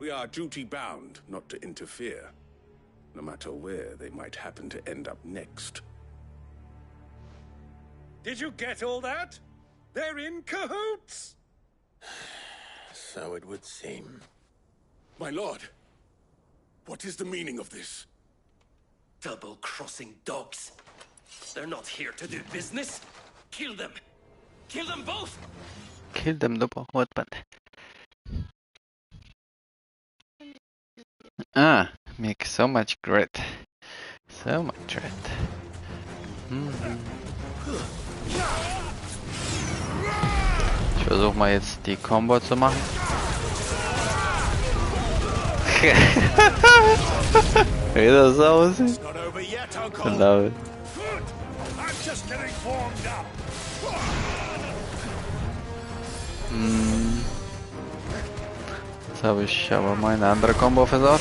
we are duty-bound not to interfere, no matter where they might happen to end up next. Did you get all that? They're in cahoots! So it would seem. My lord, what is the meaning of this? Double-crossing dogs. They're not here to do business. Kill them. Kill them both. Kill them double. What but? Ah, make so much grit. So much grit. Ich versuche mal jetzt die Combo zu machen. Wie das aussieht. Genau. Jetzt habe ich aber meine andere Combo versaut.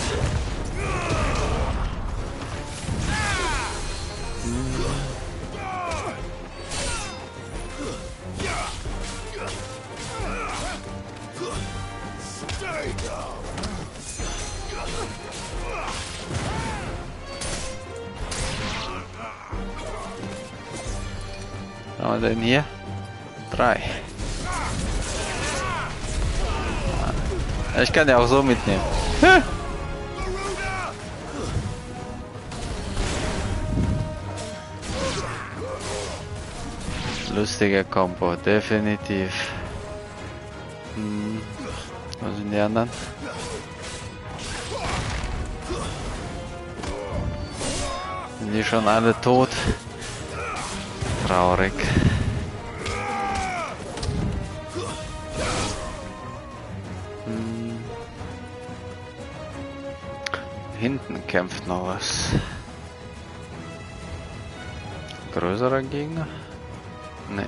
Was haben wir denn hier? 3. Ich kann ja auch so mitnehmen. Lustige Combo, definitiv. Wo sind die anderen? Sind die schon alle tot? Traurig. Hinten kämpft noch was. Größerer Gegner? Ne.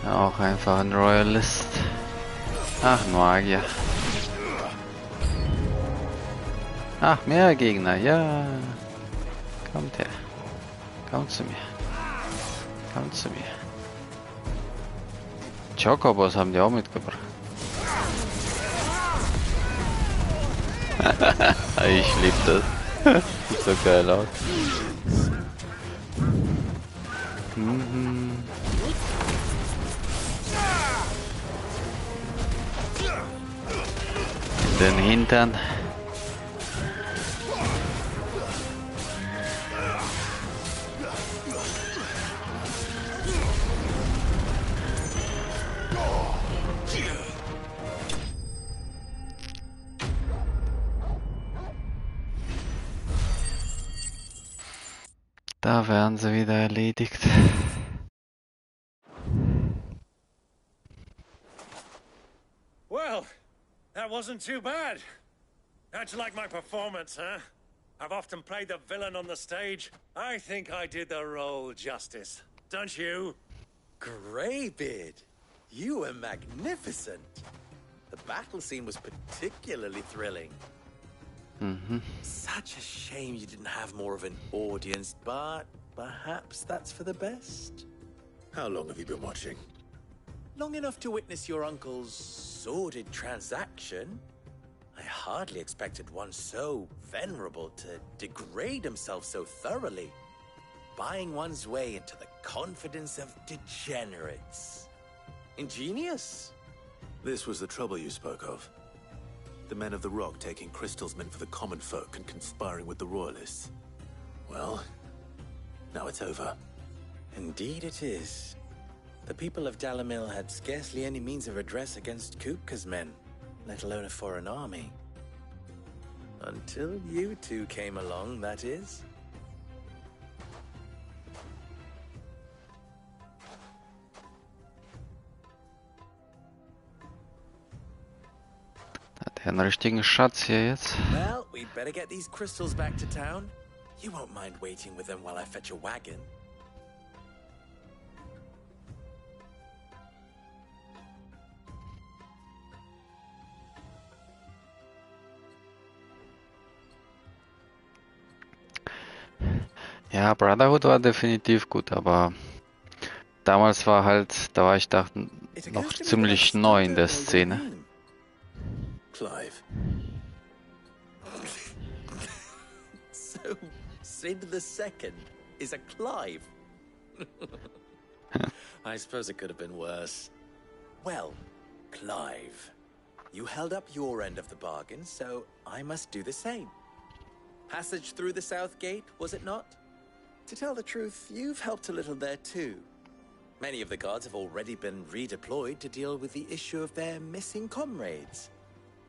Auch einfach ein Royalist. Ach, Magier. Ach, mehr Gegner, ja. Kommt her. Kommt zu mir. Kommt zu mir. Chocobos haben die auch mitgebracht. Ich lieb das. Sieht so geil aus. Mhm. Den Hintern. Da wären sie wieder erledigt. Well, that wasn't too bad. How'd you like my performance, huh? I've often played the villain on the stage. I think I did the role justice. Don't you? Greybeard, you were magnificent. The battle scene was particularly thrilling. Such a shame you didn't have more of an audience, but perhaps that's for the best. How long have you been watching? Long enough to witness your uncle's sordid transaction. I hardly expected one so venerable to degrade himself so thoroughly, buying one's way into the confidence of degenerates. Ingenious. This was the trouble you spoke of. The men of the Rock taking crystals meant for the common folk and conspiring with the Royalists. Well, now it's over. Indeed it is. The people of Dalamil had scarcely any means of redress against Kupka's men, let alone a foreign army. Until you two came along, that is. Hat er einen richtigen Schatz hier jetzt? Well, we'd better get these crystals back to town. You won't mind waiting with them while I fetch a wagon. Ja, Brotherhood war definitiv gut, aber damals war halt, da war ich noch ziemlich neu in der Szene. Clive. So, Sid the Second is a Clive. I suppose it could have been worse. Well, Clive, you held up your end of the bargain, so I must do the same. Passage through the South Gate, was it not? To tell the truth, you've helped a little there too. Many of the guards have already been redeployed to deal with the issue of their missing comrades.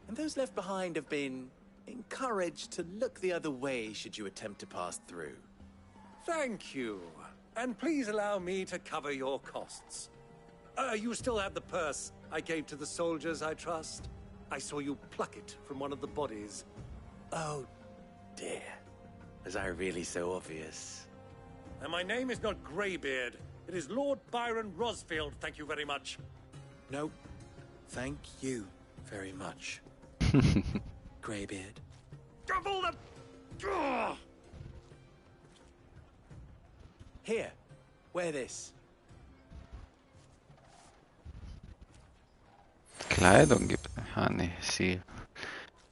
And those left behind have been encouraged to look the other way should you attempt to pass through. Thank you. And please allow me to cover your costs. You still have the purse I gave to the soldiers, I trust? I saw you pluck it from one of the bodies. Oh, dear. Was I really so obvious? And my name is not Greybeard. It is Lord Byron Rosfield, thank you very much. No, thank you very much. Greybeard. Double the... Here, wear this. Kleidung gibt. Honey, see.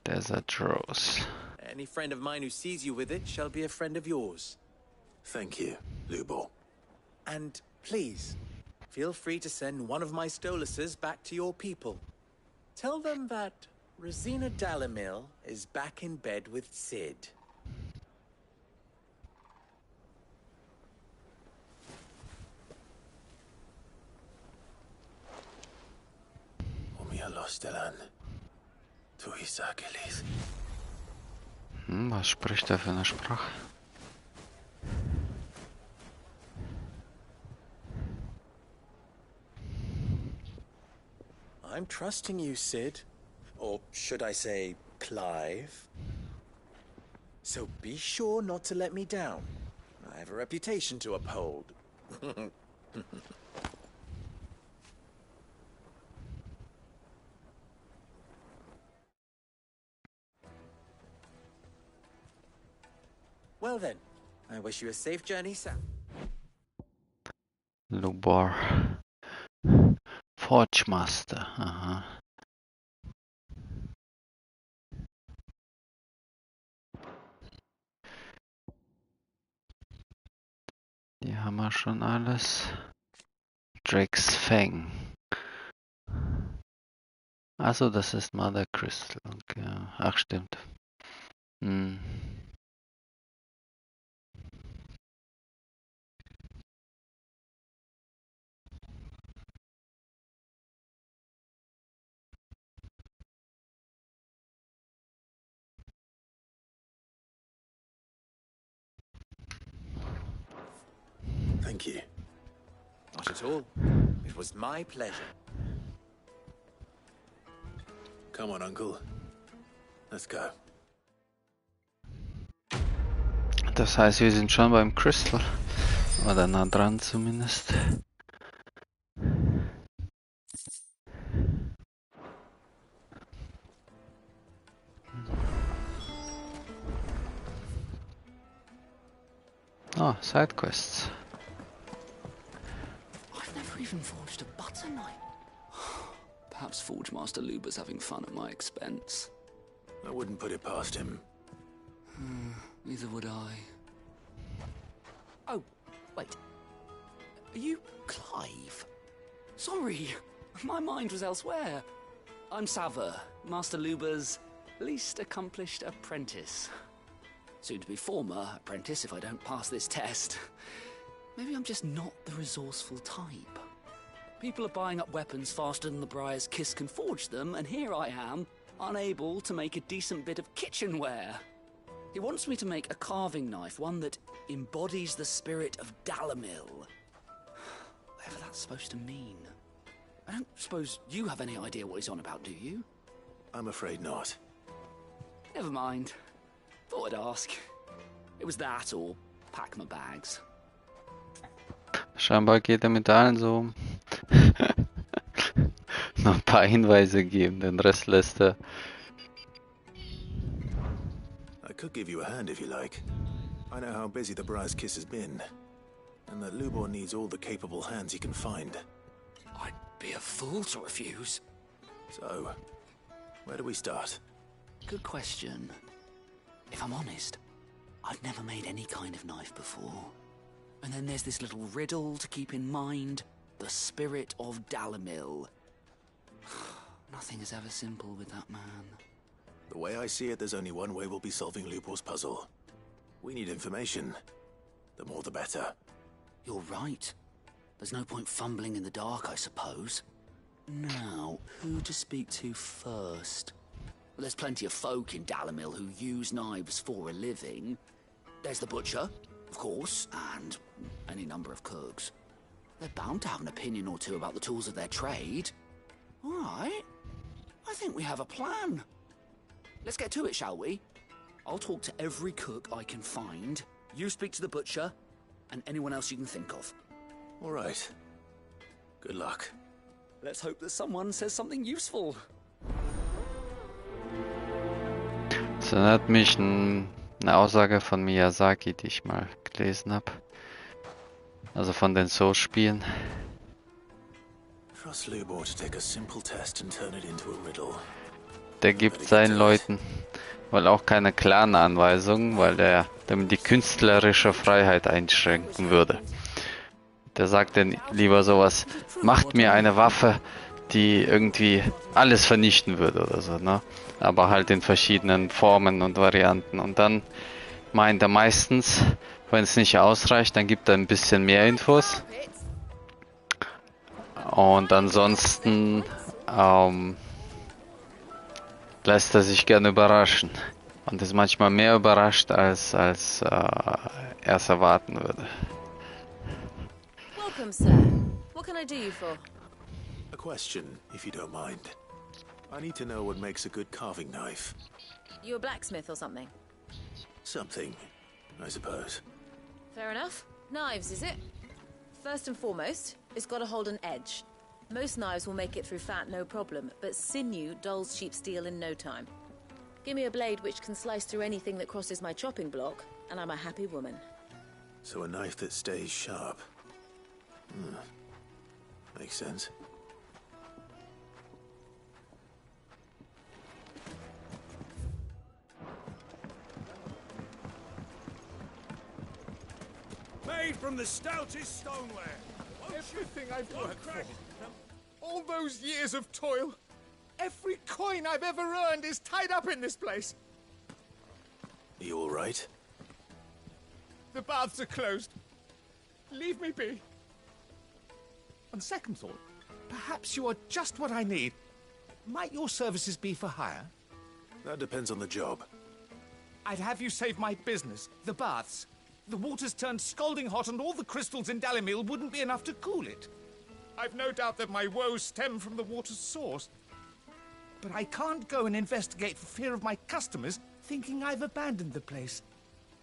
Desert Rose. Any friend of mine who sees you with it shall be a friend of yours. Thank you, Lubor. And please, feel free to send one of my Stoluses back to your people. Tell them that Rosina Dalamil is back in bed with Sid. Was spricht er für eine Sprache? I'm trusting you, Sid. Or should I say, Clive. So be sure not to let me down. I have a reputation to uphold. Well then, I wish you a safe journey, Sam. Lubar. Forge Master. Aha. Die haben wir schon alles. Drake's Fang. Achso, das ist Mother Crystal. Okay. Ach, stimmt. Hm. Thank you. Not at all. It was my pleasure. Come on, Uncle. Let's go. Das heißt, wir sind schon beim Crystal. Oder nah dran zumindest. Oh, side quests. I've never even forged a butter knife. Perhaps Forge Master Luber's having fun at my expense. I wouldn't put it past him. Neither would I. Oh, wait. Are you Clive? Sorry, my mind was elsewhere. I'm Sava, Master Luber's least accomplished apprentice. Soon to be former apprentice if I don't pass this test. Maybe I'm just not the resourceful type. People are buying up weapons faster than the Briar's Kiss can forge them, and here I am, unable to make a decent bit of kitchenware. He wants me to make a carving knife, one that embodies the spirit of Dalamil. Whatever that's supposed to mean. I don't suppose you have any idea what he's on about, do you? I'm afraid not. Never mind. Thought I'd ask. It was that or pack my bags. Scheinbar geht mit allen so um. Noch ein paar Hinweise geben, den Rest lässt er. I could give you a hand if you like. I know how busy the Briar's Kiss has been, and that Lubor needs all the capable hands he can find. I'd be a fool to refuse. So, where do we start? Good question. If I'm honest, I've never made any kind of knife before. And then there's this little riddle to keep in mind. The spirit of Dalamil. Nothing is ever simple with that man. The way I see it, there's only one way we'll be solving Lubor's puzzle. We need information. The more the better. You're right. There's no point fumbling in the dark, I suppose. Now, who to speak to first? Well, there's plenty of folk in Dalamil who use knives for a living. There's the butcher, of course, and any number of cooks. They're bound to have an opinion or two about the tools of their trade. All right. I think we have a plan. Let's get to it, shall we? I'll talk to every cook I can find. You speak to the butcher, and anyone else you can think of. All right. Good luck. Let's hope that someone says something useful. Das erinnert mich an eine Aussage von Miyazaki, die ich mal gelesen habe. Also von den Souls-Spielen. Trust Lubor to take a simple test and turn it into a riddle. Der gibt seinen Leuten, weil auch keine klaren Anweisungen, weil der damit die künstlerische Freiheit einschränken würde. Der sagt dann lieber sowas, macht mir eine Waffe, die irgendwie alles vernichten würde oder so, ne? Aber halt in verschiedenen Formen und Varianten. Und dann meint er meistens, wenn es nicht ausreicht, dann gibt er ein bisschen mehr Infos. Und ansonsten lässt er sich gerne überraschen. Und ist manchmal mehr überrascht, als er es erwarten würde. Welcome, sir. What can I do you for? A question, if you don't mind. I need to know what makes a good carving knife. You a blacksmith or something? Something, I suppose. Fair enough. Knives, is it? First and foremost, it's got to hold an edge. Most knives will make it through fat, no problem, but sinew dulls cheap steel in no time. Give me a blade which can slice through anything that crosses my chopping block, and I'm a happy woman. So a knife that stays sharp. Makes sense. Made from the stoutest stoneware. Everything I've worked for. All those years of toil. Every coin I've ever earned is tied up in this place. You all right? The baths are closed. Leave me be. On second thought, perhaps you are just what I need. Might your services be for hire? That depends on the job. I'd have you save my business, the baths. The water's turned scalding hot and all the crystals in Dalimil wouldn't be enough to cool it. I've no doubt that my woes stem from the water's source. But I can't go and investigate for fear of my customers thinking I've abandoned the place.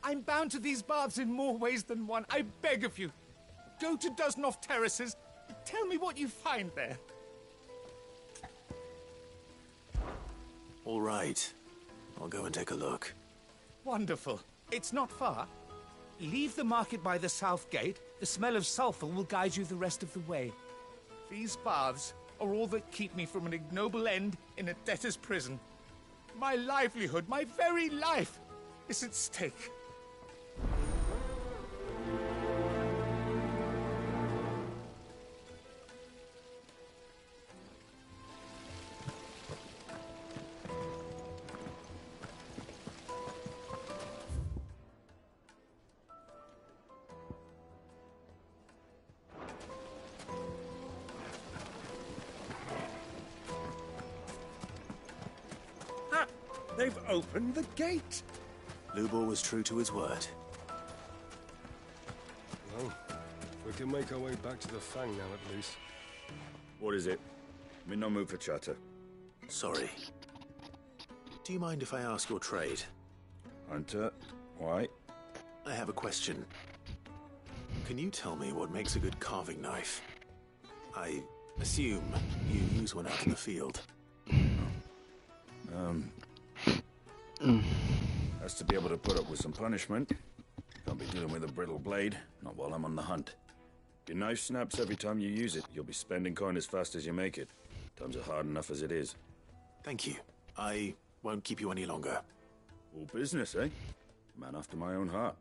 I'm bound to these baths in more ways than one. I beg of you. Go to Dusnoff Terraces. Tell me what you find there. All right. I'll go and take a look. Wonderful. It's not far. Leave the market by the south gate. The smell of sulfur will guide you the rest of the way. These baths are all that keep me from an ignoble end in a debtor's prison. My livelihood, my very life, is at stake. They've opened the gate. Lubor was true to his word. Well, we can make our way back to the Fang now, at least. What is it? I'm in no mood for chatter. Sorry. Do you mind if I ask your trade? Hunter, why? I have a question. Can you tell me what makes a good carving knife? I assume you use one out in the field. Has to be able to put up with some punishment. Can't be dealing with a brittle blade, not while I'm on the hunt. Your knife snaps every time you use it. You'll be spending coin as fast as you make it. Times are hard enough as it is. Thank you. I won't keep you any longer. All business, eh? Man after my own heart.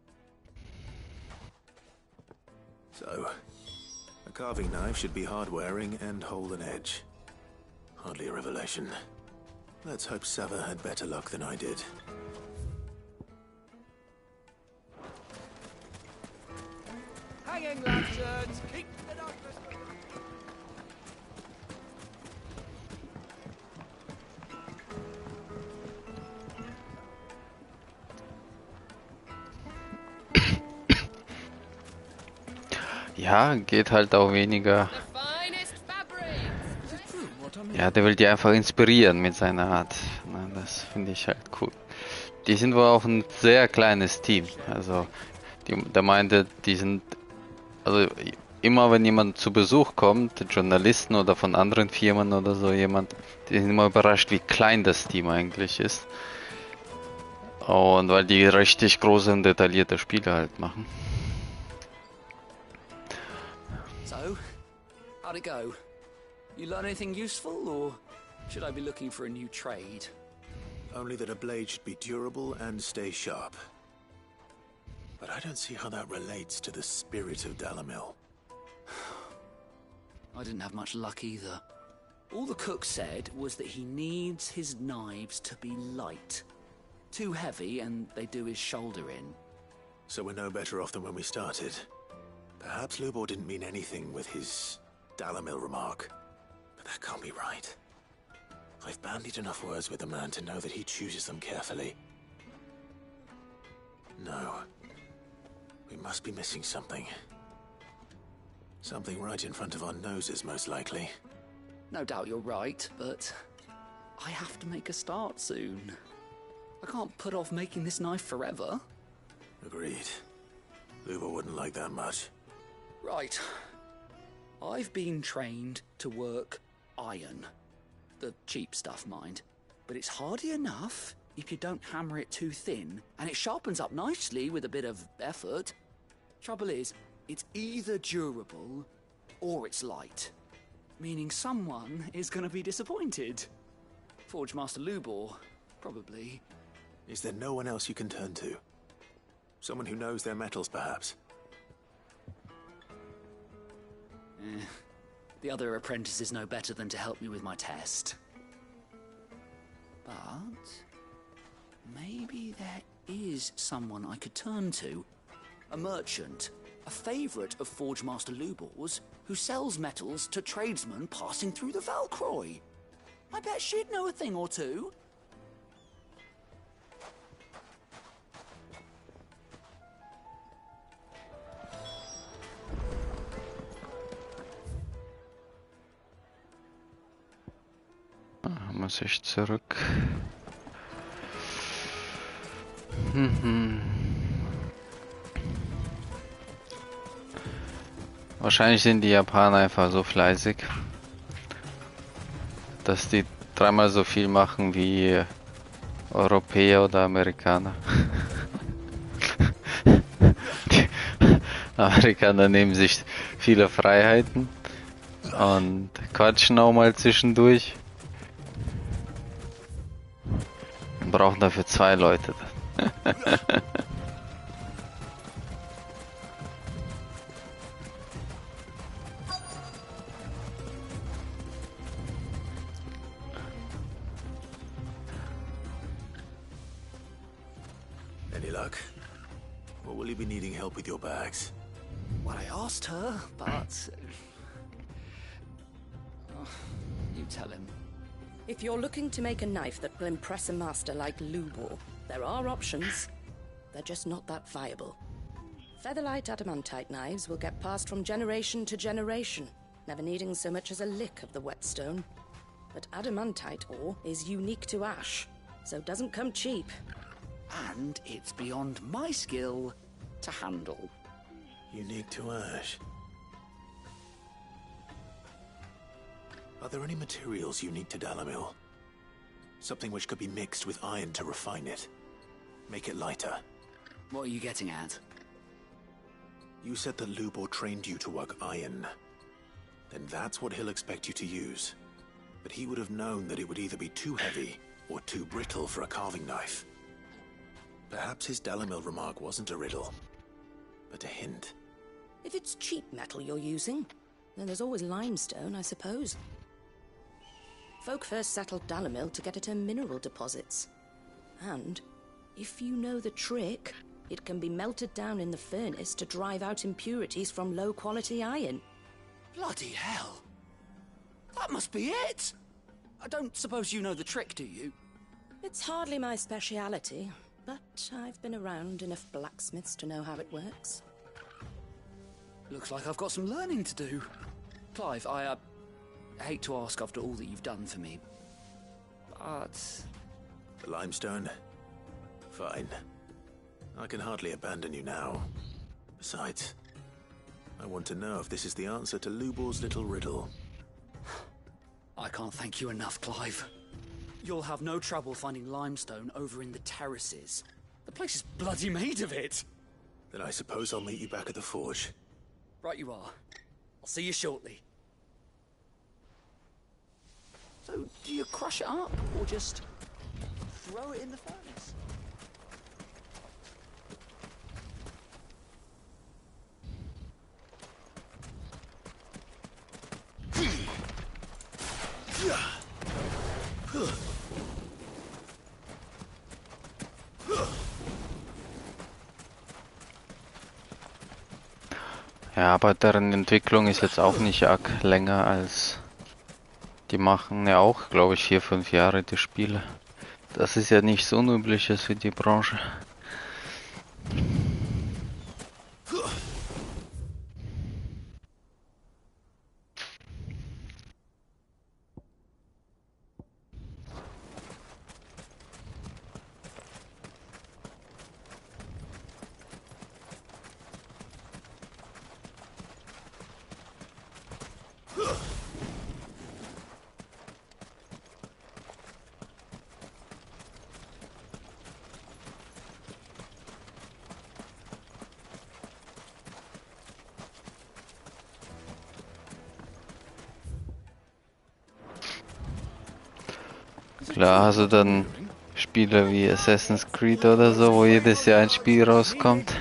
So, a carving knife should be hard-wearing and hold an edge. Hardly a revelation. Let's hope Sava had better luck than I did. Hanging lanterns, keep the darkness. Ja, geht halt auch weniger. Ja, der will die einfach inspirieren mit seiner Art. Na, das finde ich halt cool. Die sind wohl auch ein sehr kleines Team. Also, der meinte, die sind, also immer wenn jemand zu Besuch kommt, Journalisten oder von anderen Firmen oder so jemand, die sind immer überrascht, wie klein das Team eigentlich ist. Und weil die richtig große und detaillierte Spiele halt machen. So, how'd it go? You learn anything useful, or should I be looking for a new trade? Only that a blade should be durable and stay sharp. But I don't see how that relates to the spirit of Dalimil. I didn't have much luck either. All the cook said was that he needs his knives to be light. Too heavy and they do his shoulder in. So we're no better off than when we started. Perhaps Lubor didn't mean anything with his Dalimil remark. But that can't be right. I've bandied enough words with the man to know that he chooses them carefully. No. We must be missing something. Something right in front of our noses, most likely. No doubt you're right, but I have to make a start soon. I can't put off making this knife forever. Agreed. Lubor wouldn't like that much. Right. I've been trained to work iron. The cheap stuff, mind. But it's hardy enough if you don't hammer it too thin, and it sharpens up nicely with a bit of effort. Trouble is, it's either durable or it's light, meaning someone is going to be disappointed. Forge Master Lubor, probably. Is there no one else you can turn to? Someone who knows their metals, perhaps? The other apprentices know better than to help me with my test. But maybe there is someone I could turn to. A merchant, a favourite of Forge Master Lubor's, who sells metals to tradesmen passing through the Valcroy. I bet she'd know a thing or two. Muss ich zurück. Wahrscheinlich sind die Japaner einfach so fleißig, dass die dreimal so viel machen wie Europäer oder Amerikaner. Die Amerikaner nehmen sich viele Freiheiten und quatschen auch mal zwischendurch. Wir brauchen dafür 2 Leute. Any luck? Or will you be needing help with your bags? Well, I asked her, but... you tell him. If you're looking to make a knife that will impress a master like Lubor, there are options. They're just not that viable. Featherlight adamantite knives will get passed from generation to generation, never needing so much as a lick of the whetstone. But adamantite ore is unique to ash, so doesn't come cheap. And it's beyond my skill to handle. Unique to ash. Are there any materials unique to Dalamil? Something which could be mixed with iron to refine it. Make it lighter. What are you getting at? You said that Lubor trained you to work iron. Then that's what he'll expect you to use. But he would have known that it would either be too heavy or too brittle for a carving knife. Perhaps his Dalamil remark wasn't a riddle, but a hint. If it's cheap metal you're using, then there's always limestone, I suppose. Folk first settled Dalamil to get at her mineral deposits. And, if you know the trick, it can be melted down in the furnace to drive out impurities from low-quality iron. Bloody hell! That must be it! I don't suppose you know the trick, do you? It's hardly my speciality, but I've been around enough blacksmiths to know how it works. Looks like I've got some learning to do. Clive, I hate to ask after all that you've done for me, but... The limestone? Fine. I can hardly abandon you now. Besides, I want to know if this is the answer to Lubor's little riddle. I can't thank you enough, Clive. You'll have no trouble finding limestone over in the terraces. The place is bloody made of it. Then I suppose I'll meet you back at the forge. Right you are. I'll see you shortly. So, do you crush it up, or just throw it in the furnace? Ja, aber deren Entwicklung ist jetzt auch nicht arg länger als... Die machen ja auch, glaube ich, 4-5 Jahre die Spiele. Das ist ja nichts Unübliches für die Branche. Klar, hast du dann Spiele wie Assassin's Creed oder so, wo jedes Jahr ein Spiel rauskommt.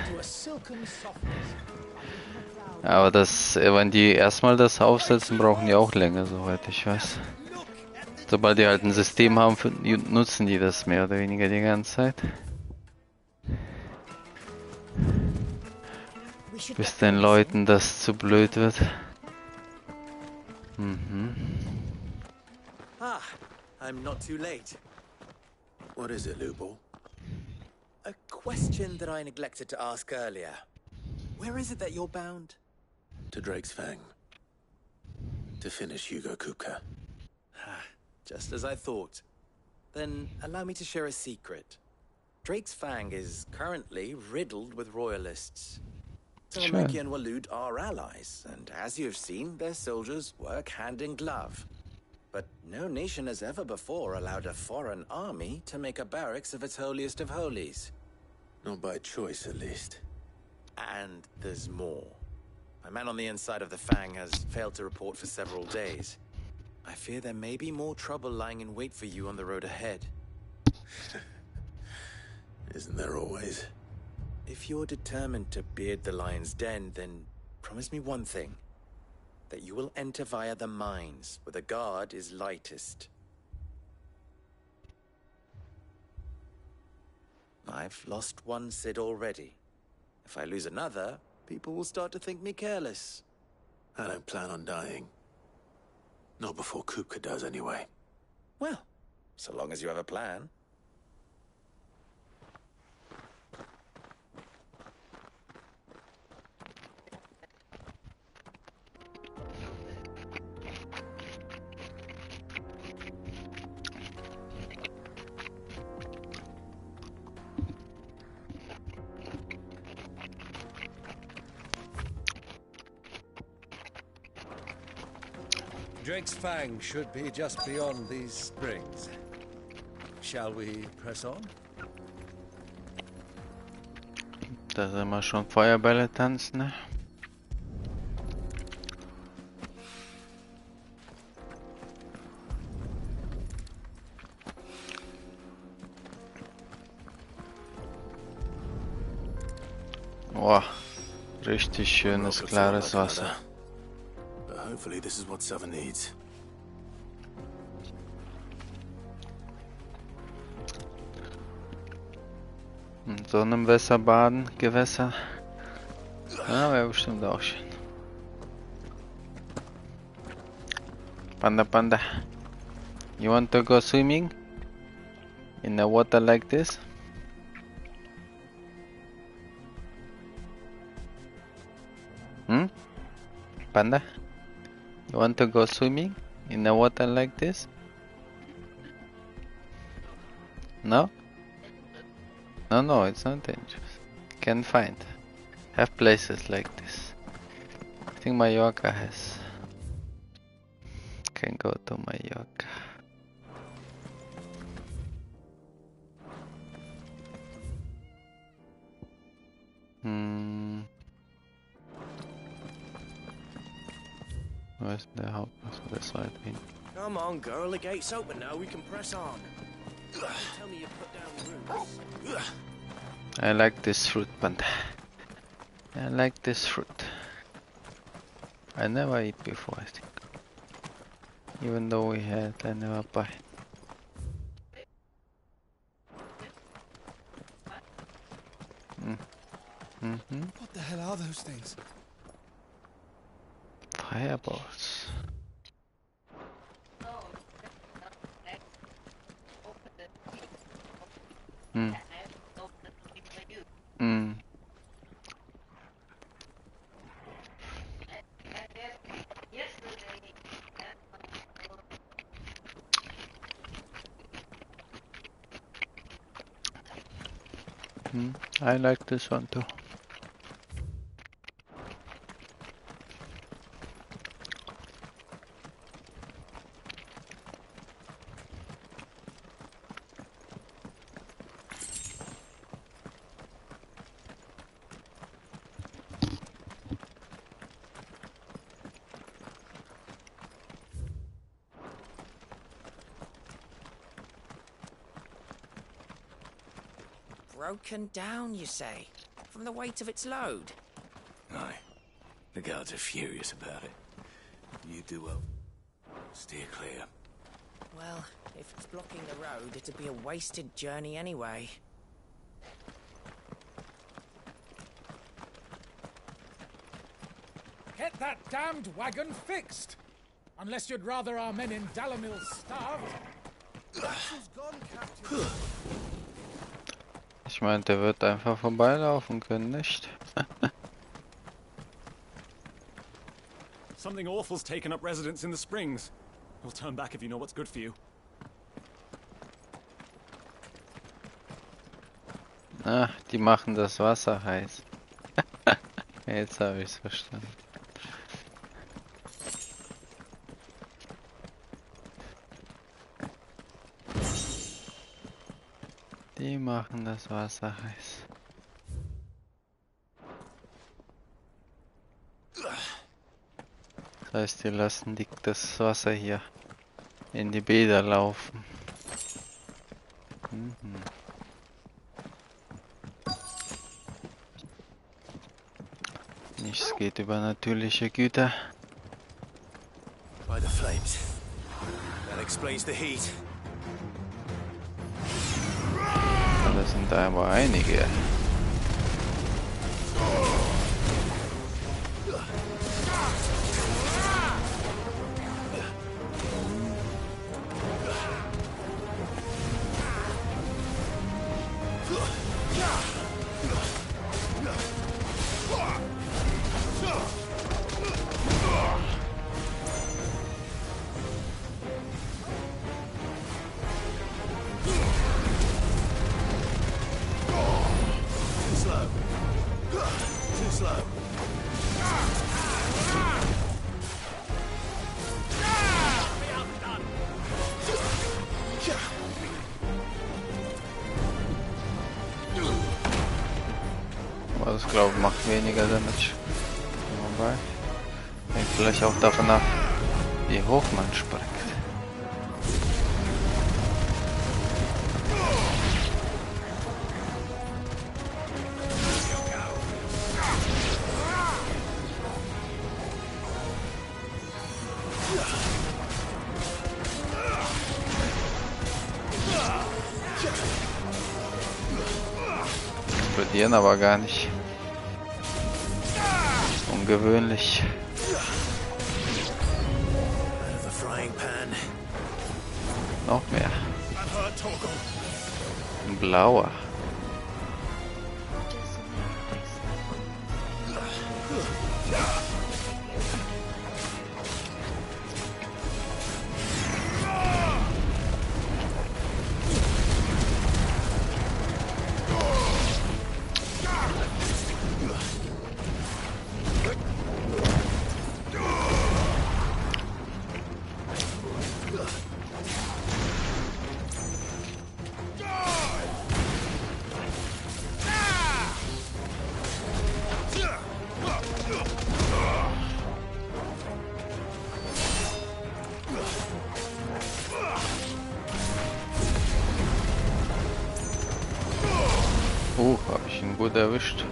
Aber das, wenn die erstmal das aufsetzen, brauchen die auch länger, soweit ich weiß. Sobald die halt ein System haben, nutzen die das mehr oder weniger die ganze Zeit. Bis den Leuten das zu blöd wird. Ah, I'm not too late. What is it, Lubo? A question that I neglected to ask earlier. Where is it that you're bound? To Drake's Fang. To finish Hugo Kupka. Just as I thought. Then allow me to share a secret. Drake's Fang is currently riddled with royalists. Talamaki and Waloed are allies, and as you've seen, their soldiers work hand in glove. But no nation has ever before allowed a foreign army to make a barracks of its holiest of holies. Not by choice, at least. And there's more. A man on the inside of the Fang has failed to report for several days. I fear there may be more trouble lying in wait for you on the road ahead. Isn't there always? If you're determined to beard the lion's den, then promise me one thing. That you will enter via the mines, where the guard is lightest. I've lost one Cid already. If I lose another, people will start to think me careless. I don't plan on dying. Not before Kupka does, anyway. Well, so long as you have a plan. Drake's Fang should be just beyond these springs. Shall we press on? Da sind wir schon Feuerbälle tanzen, ne? Boah, richtig schönes, klares Wasser. But hopefully this is what Sava needs. In so einem Wasser baden, Gewässer. Ja, wäre bestimmt auch schön. Panda, Panda. You want to go swimming? In a water like this? Panda? You want to go swimming? In a water like this? No? No, it's not dangerous. Can find. Have places like this. I think Mallorca has. Can go to Mallorca. Where's the house? This side. Come on, girl. The gate's open now. We can press on. Tell me you put down the roots. I like this fruit, Panda. I like this fruit. I never eat before, I think. Even though we had, I never buy. What the hell are those things? Fireballs. I like this one too. broken down, you say? From the weight of its load? Aye. The guards are furious about it. You do well. Steer clear. Well, if it's blocking the road, it'd be a wasted journey anyway. Get that damned wagon fixed! Unless you'd rather our men in Dalamil starved. Ich meinte, der wird einfach vorbeilaufen können, nicht? Something awful's taken up residence in the springs. You'll turn back if you know what's good for you. Ah, die machen das Wasser heiß. Jetzt habe ich es verstanden. Die machen das Wasser heiß. Das heißt, die lassen das Wasser hier in die Bäder laufen. Mhm. Nichts geht über natürliche Güter. By the flames. That explains the heat. Das sind aber einige. Aber das glaube ich macht weniger Damage. Wobei, hängt vielleicht auch davon ab, wie hoch man springt. Explodieren aber gar nicht. Ungewöhnlich. Noch mehr. Ein blauer. Habe ich ihn gut erwischt.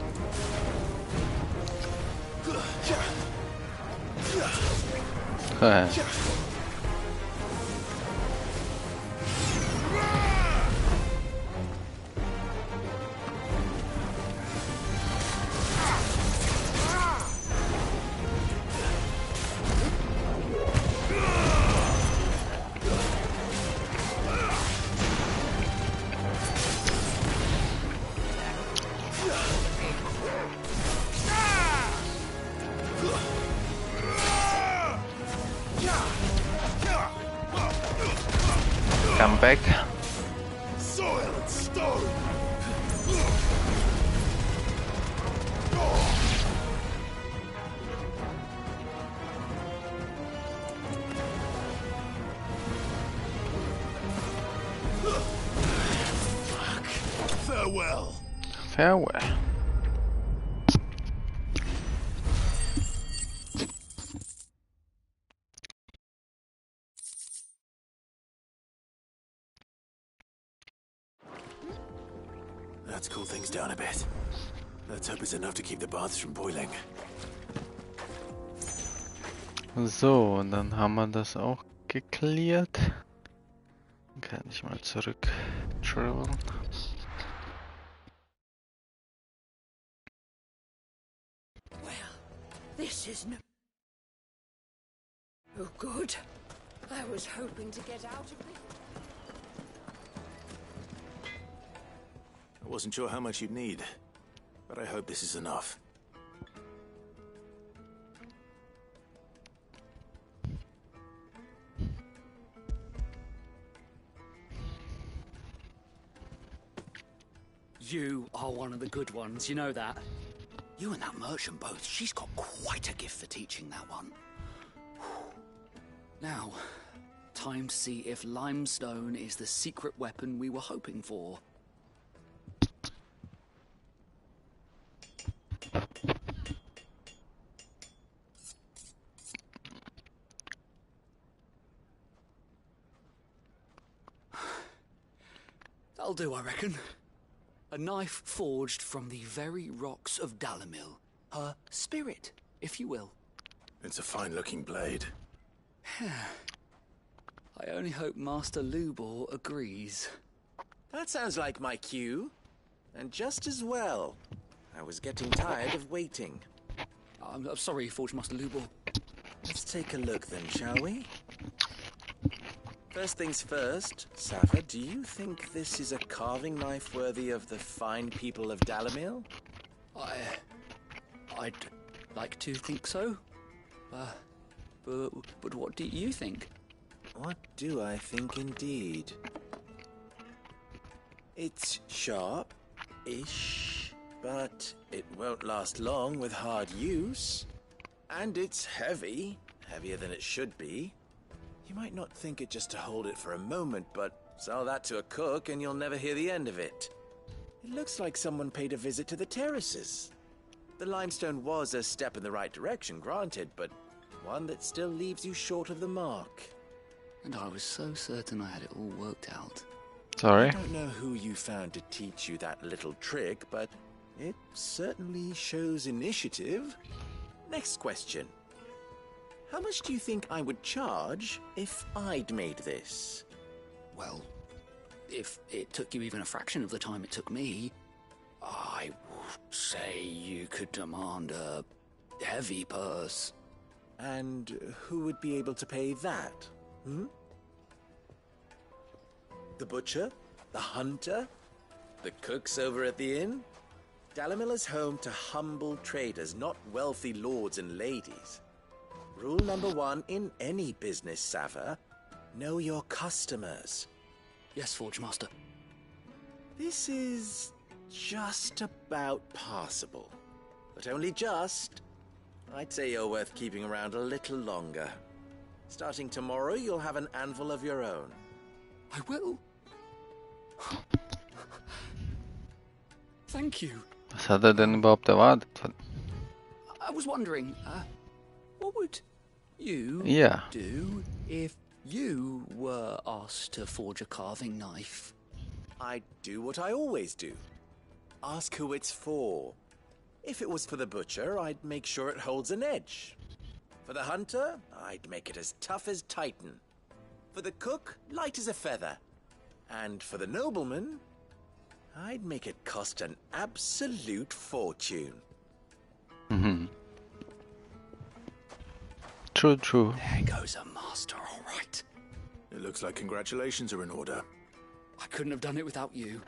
Come back. Soil and stone. Fuck. Farewell. Farewell. Let's cool things down a bit. Let's hope it's enough to keep the baths from boiling. So, und dann haben wir das auch geklärt. Dann kann ich mal zurück traveln. This is no good. I was hoping to get out of this. I wasn't sure how much you'd need, but I hope this is enough. You are one of the good ones, you know that? You and that merchant both, she's got quite a gift for teaching that one. Now, time to see if limestone is the secret weapon we were hoping for. That'll do, I reckon. A knife forged from the very rocks of Dalamil. Her spirit, if you will. It's a fine-looking blade. I only hope Master Lubor agrees. That sounds like my cue. And just as well. I was getting tired of waiting. I'm sorry, Forge Master Lubor. Let's take a look then, shall we? First things first, Safa, do you think this is a carving knife worthy of the fine people of Dalamil? I'd like to think so. But what do you think? What do I think indeed? It's sharp-ish, but it won't last long with hard use. And it's heavy, heavier than it should be. You might not think it just to hold it for a moment, but sell that to a cook and you'll never hear the end of it. It looks like someone paid a visit to the terraces. The limestone was a step in the right direction, granted, but one that still leaves you short of the mark. And I was so certain I had it all worked out. Sorry? I don't know who you found to teach you that little trick, but it certainly shows initiative. Next question. How much do you think I would charge if I'd made this? Well, if it took you even a fraction of the time it took me, I would say you could demand a heavy purse. And who would be able to pay that? The butcher? The hunter? The cooks over at the inn? Dalamil is home to humble traders, not wealthy lords and ladies. Rule number 1 in any business, Sava, know your customers. Yes, Forge Master. This is just about passable. But only just. I'd say you're worth keeping around a little longer. Starting tomorrow, you'll have an anvil of your own. I will. Thank you. Was hat denn überhaupt erwartet? I was wondering, what would you do if you were asked to forge a carving knife? I'd do what I always do. Ask who it's for. If it was for the butcher, I'd make sure it holds an edge. For the hunter, I'd make it as tough as Titan. For the cook, light as a feather. And for the nobleman, I'd make it cost an absolute fortune. True. There goes a master, all right. It looks like congratulations are in order. I couldn't have done it without you.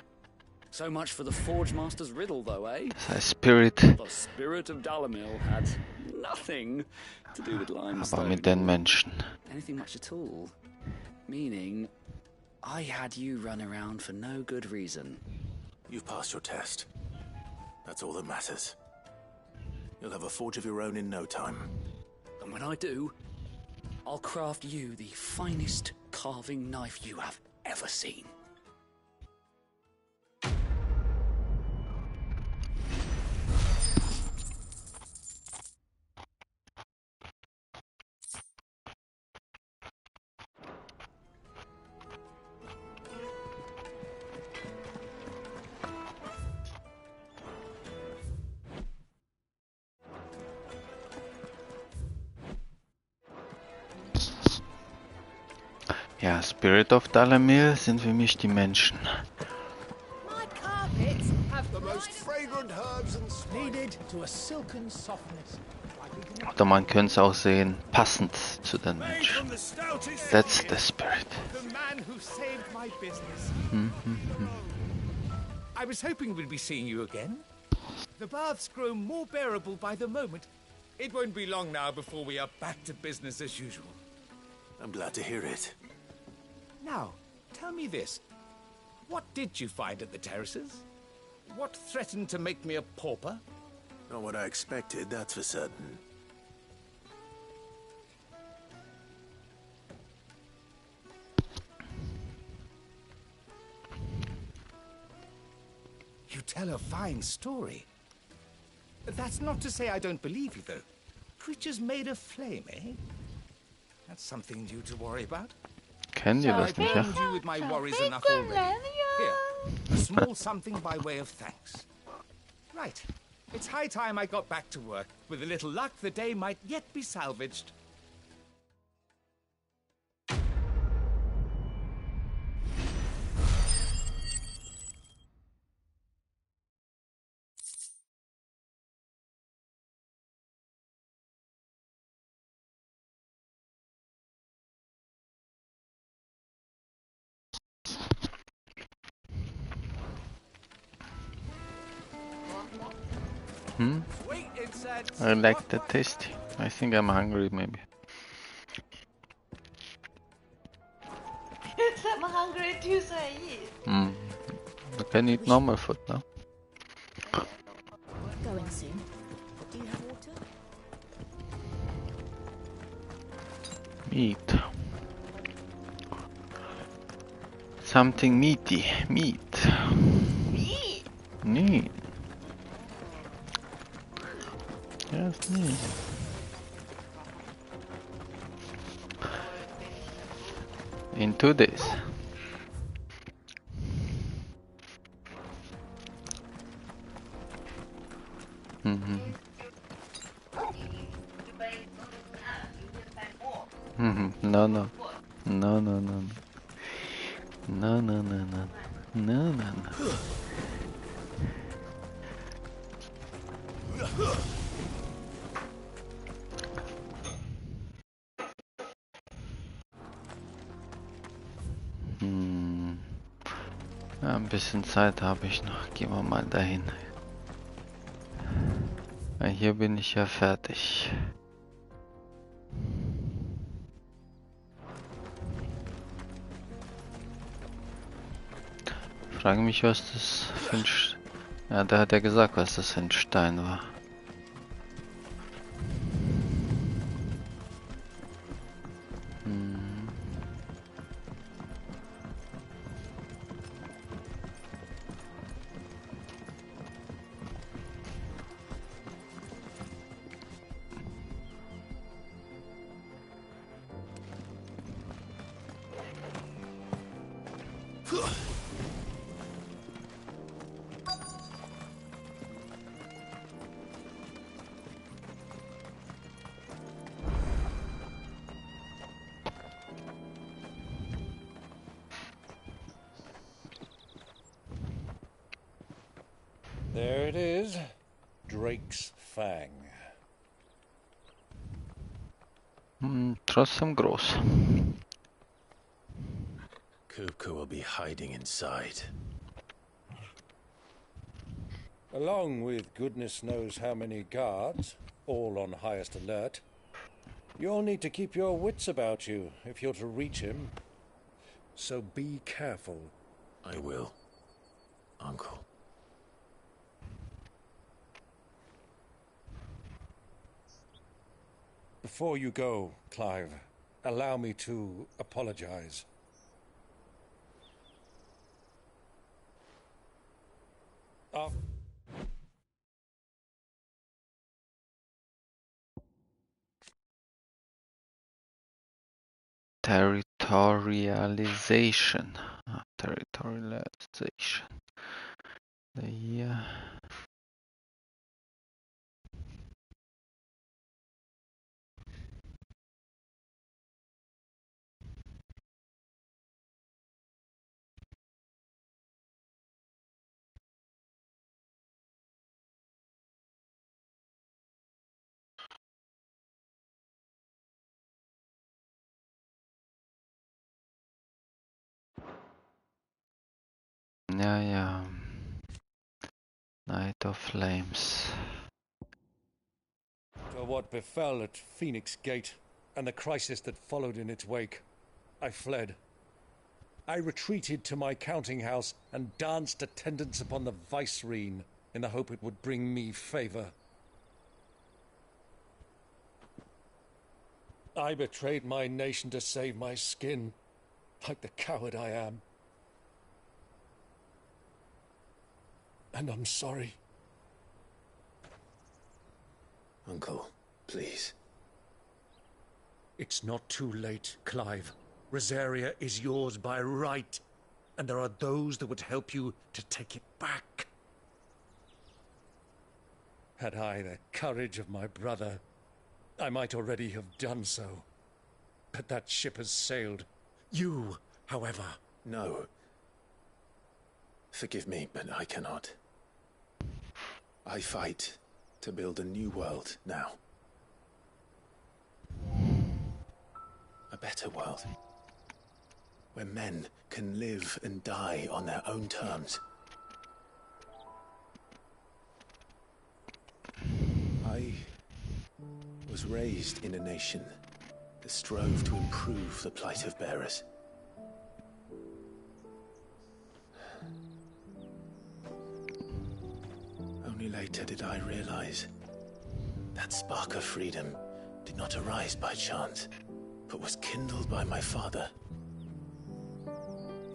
So much for the Forge Master's riddle, though, eh? The spirit. The spirit of Dalamil had nothing to do with limestone. Aber mit den Menschen. Anything much at all. Meaning, I had you run around for no good reason. You've passed your test. That's all that matters. You'll have a forge of your own in no time. And when I do, I'll craft you the finest carving knife you have ever seen. Ja, Spirit of Dalamir sind für mich die Menschen. My carpets have the most fragrant herbs and needed to a silken softness. Oder man könnte es auch sehen, passend zu den Menschen. That's the spirit. The man who saved my business. I was hoping we'd be seeing you again. The baths grow more bearable by the moment. It won't be long now before we are back to business as usual. I'm glad to hear it. Now, tell me this. What did you find at the terraces? What threatened to make me a pauper? Not what I expected, that's for certain. You tell a fine story. That's not to say I don't believe you, though. Creatures made of flame, eh? That's something new to worry about. Kennt ihr das I've nicht, ja? burdened you with my worries enough already. Here, a small something by way of thanks. Right. It's high time I got back to work. With a little luck, the day might yet be salvaged. I like the taste. I think I'm hungry, maybe. I'm hungry too, so I eat. You can eat normal food, no? Going soon. Do you have water? Meat. Something meaty. Meat. Meat? Meat. Yes, meat. In 2 days. No, no. No, no, no, no. No, no, no, no. No, no, no. Ja, ein bisschen Zeit habe ich noch. Gehen wir mal dahin. Ja, hier bin ich ja fertig. Frage mich, was das für ein Ja, da hat er gesagt, was das für ein Stein war. There it is. Drake's Fang. Trotzdem groß. Kupka will be hiding inside. Along with goodness knows how many guards, all on highest alert. You'll need to keep your wits about you if you're to reach him. So be careful. I will, Uncle. Before you go, Clive, allow me to apologize. Territorialization. Territorialization. Hier. Ja, ja. Night of Flames. For what befell at Phoenix Gate, and the crisis that followed in its wake, I fled. I retreated to my counting house and danced attendance upon the vicereine in the hope it would bring me favor. I betrayed my nation to save my skin, like the coward I am. And I'm sorry. Uncle, please. It's not too late, Clive. Rosaria is yours by right, and there are those that would help you to take it back. Had I the courage of my brother, I might already have done so. But that ship has sailed. You, however... No. Forgive me, but I cannot. I fight to build a new world now. A better world. Where men can live and die on their own terms. I was raised in a nation that strove to improve the plight of bearers. Only later did I realize that spark of freedom did not arise by chance, but was kindled by my father.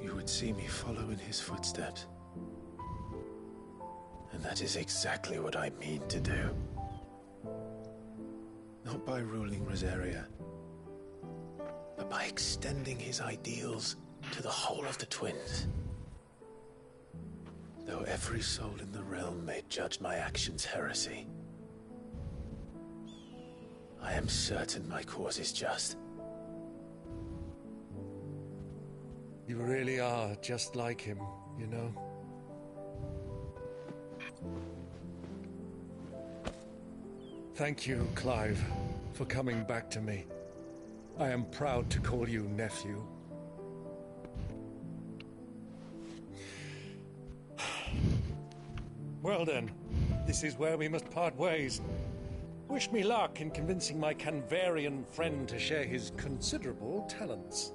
You would see me follow in his footsteps. And that is exactly what I mean to do. Not by ruling Rosaria, but by extending his ideals to the whole of the twins. Though every soul in the realm may judge my actions heresy, I am certain my cause is just. You really are just like him, you know? Thank you, Clive, for coming back to me. I am proud to call you nephew. Well then, this is where we must part ways. Wish me luck in convincing my Canvarian friend to share his considerable talents.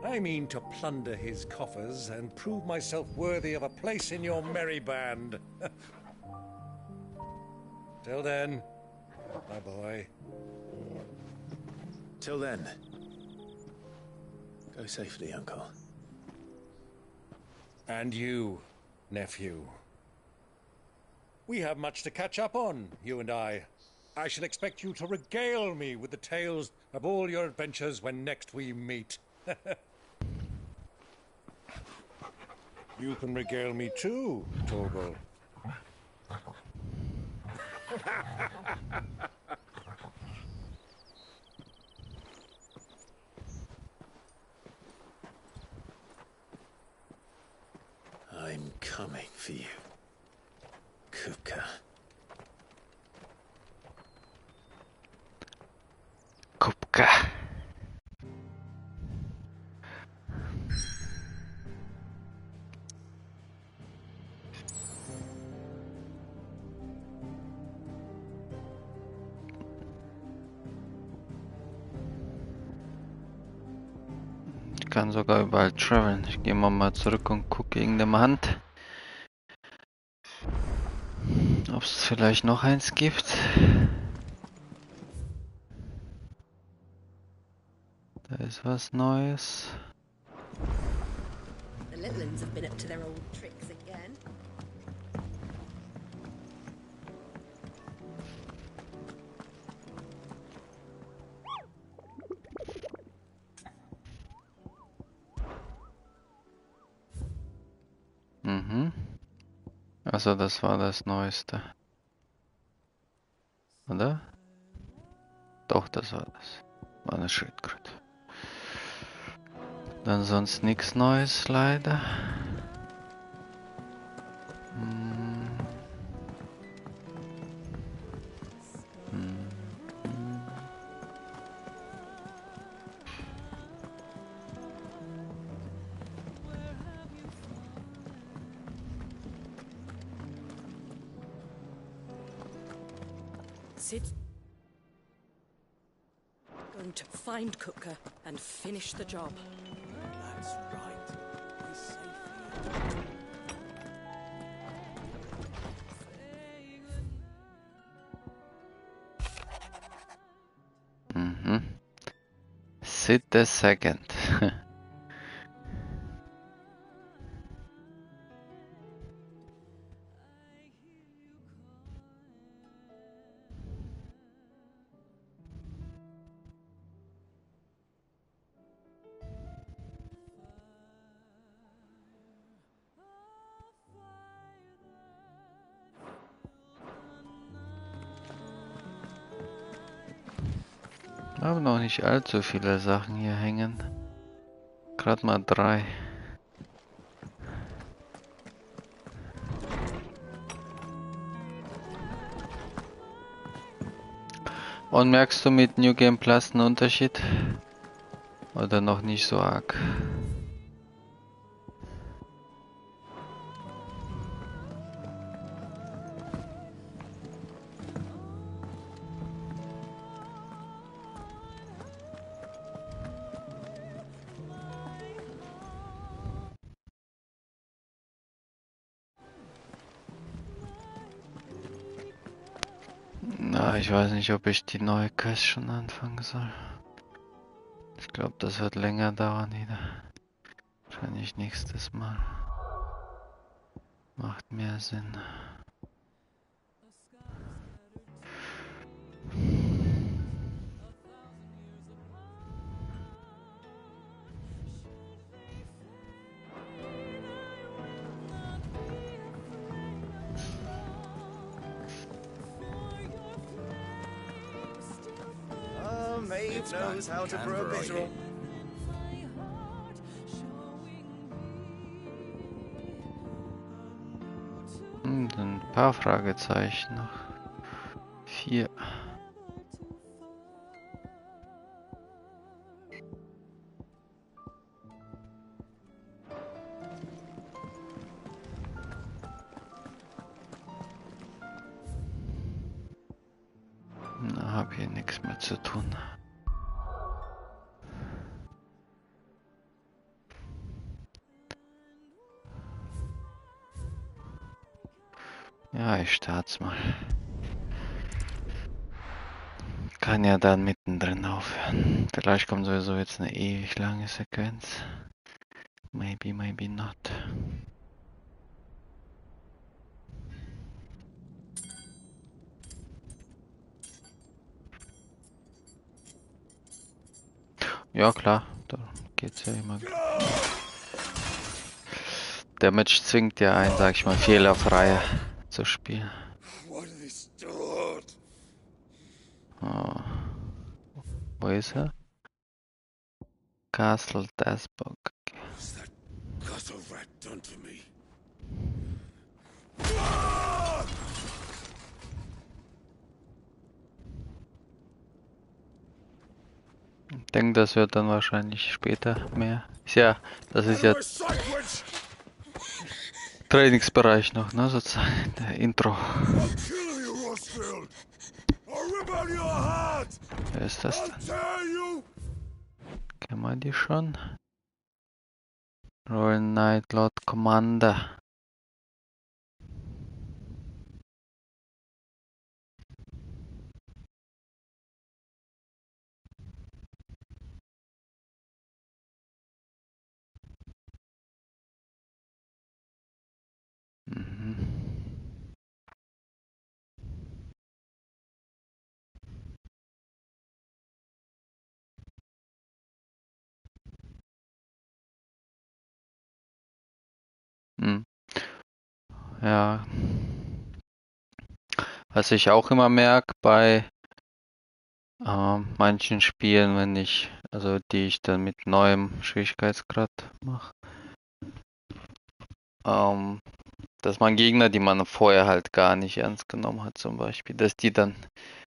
I mean to plunder his coffers and prove myself worthy of a place in your merry band. Till then, my boy. Till then, go safely, Uncle. And you, nephew. We have much to catch up on, you and I. I shall expect you to regale me with the tales of all your adventures when next we meet. You can regale me too, Torgal. I'm coming for you, Kupka. Kupka. Ich kann sogar überall traveln. Ich gehe mal zurück und gucke irgendeine Hand. Ob es vielleicht noch eins gibt. Da ist was Neues. The Litlands have been up to their old tricks again. Mhm. Also das war das Neueste. Oder? Doch, das war das. War eine Schildkröte. Dann sonst nichts Neues, leider. Sid's going to find Kupka and finish the job. That's right. He's safe here. Sid the Second. Haben noch nicht allzu viele Sachen hier hängen. Gerade mal 3. Und merkst du mit New Game Plus einen Unterschied? Oder noch nicht so arg? Na, ich weiß nicht, ob ich die neue Quest schon anfangen soll. Ich glaube, das wird länger dauern wieder. Wahrscheinlich nächstes Mal. Macht mehr Sinn. Maeve knows how to brew a bitter. Ein paar Fragezeichen noch. 4. Na, hab hier nichts mehr zu tun. Ja, ich start's mal. Kann ja dann mittendrin aufhören. Vielleicht kommt sowieso jetzt eine ewig lange Sequenz. Maybe, maybe not. Ja klar, da geht's ja immer. Der Match zwingt ja ein, sag ich mal, fehlerfrei zu spielen. Oh. Wo ist er? Castle Dasburg. What's that gutter rat done to me? Ich denke, das wird dann wahrscheinlich später mehr. Ja, das ist ja Trainingsbereich noch, ne, sozusagen, der Intro. Wer ist das denn? Kennen wir die schon? Royal Knight Lord Commander. Ja. Was ich auch immer merke bei manchen Spielen, wenn ich, also die ich dann mit neuem Schwierigkeitsgrad mache, dass man Gegner, die man vorher halt gar nicht ernst genommen hat, zum Beispiel, dass die dann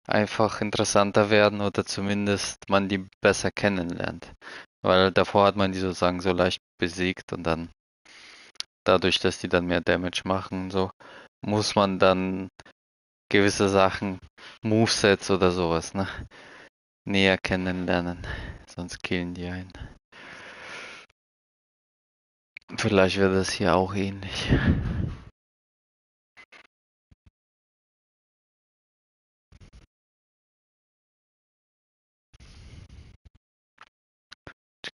einfach interessanter werden oder zumindest man die besser kennenlernt. Weil davor hat man die sozusagen so leicht besiegt und dann dadurch, dass die dann mehr Damage machen, so muss man dann gewisse Sachen, Movesets oder sowas, ne? Näher kennenlernen. Sonst killen die einen. Vielleicht wird das hier auch ähnlich.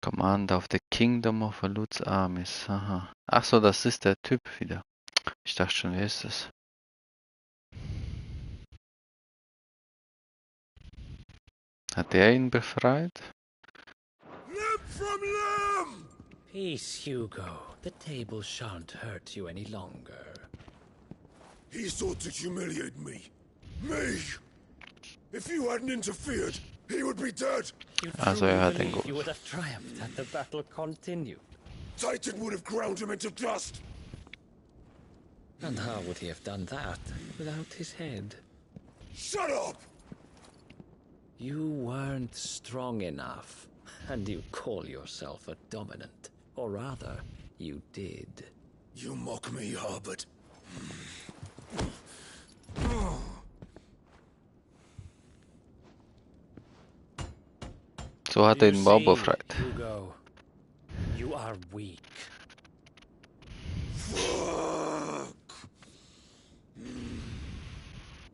Command of the Kingdom of Alut's Armies. Aha. Ach so, das ist der Typ wieder. Ich dachte schon, wer ist das? Hat der ihn befreit? Peace, Hugo. The table shan't hurt you any longer. He sought to humiliate me. Me! If you hadn't interfered, he would be dead. Also er hat den You would have triumphed had the battle continued. Titan would have ground him into dust. And how would he have done that without his head? Shut up! You weren't strong enough, and you call yourself a dominant. Or rather, you did. You mock me, Harbert. So hat er den Bau befreit. Hugo, you are weak.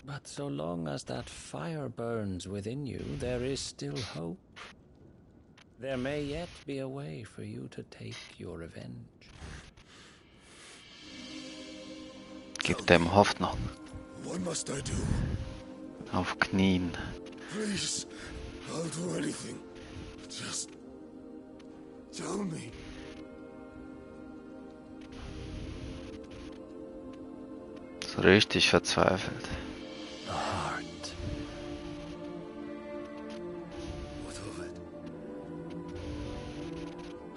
But so long as that fire burns within you, there is still hope. There may yet be a way for you to take your revenge. Gib dem Hoffnung. What must I do? Auf Knien. Please, I'll do anything. Just tell me. So richtig verzweifelt. The heart. What of it?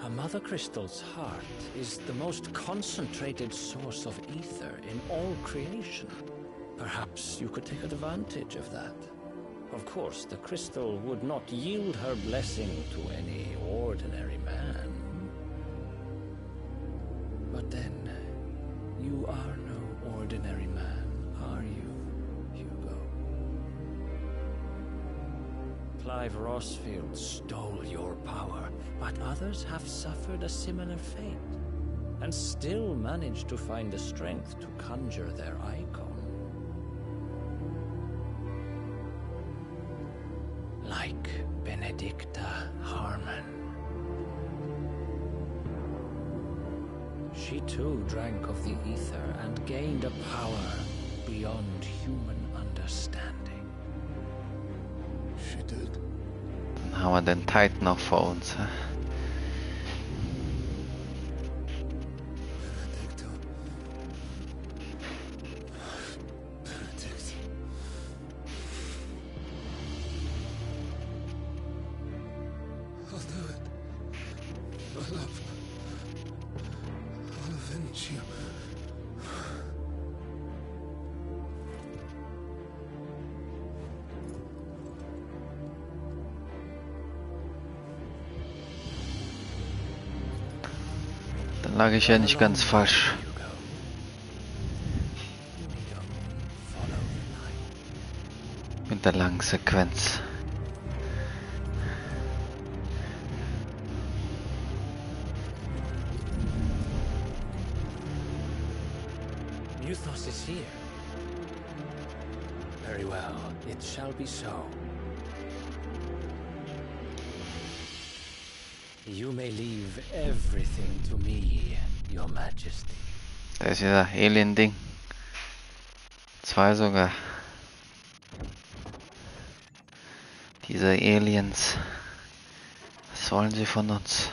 A mother crystal's heart is the most concentrated source of ether in all creation. Perhaps you could take advantage of that. Of course, the crystal would not yield her blessing to any ordinary man. But then, you are no ordinary man, are you, Hugo? Clive Rossfield stole your power, but others have suffered a similar fate, and still managed to find the strength to conjure their icon. Like Benedicta Harmon. She too drank of the ether and gained a power beyond human understanding. She did. Dann haben wir den Titan noch vor uns. Hä? I'll do it. My love. I'll avenge you. Dann lag ich ja nicht ganz falsch. Mit der langen Sequenz. Muthos is here. Very well, it shall be so. You may leave everything to me, Your Majesty. Da ist wieder Alien-Ding. 2 sogar. Diese Aliens. Was wollen sie von uns?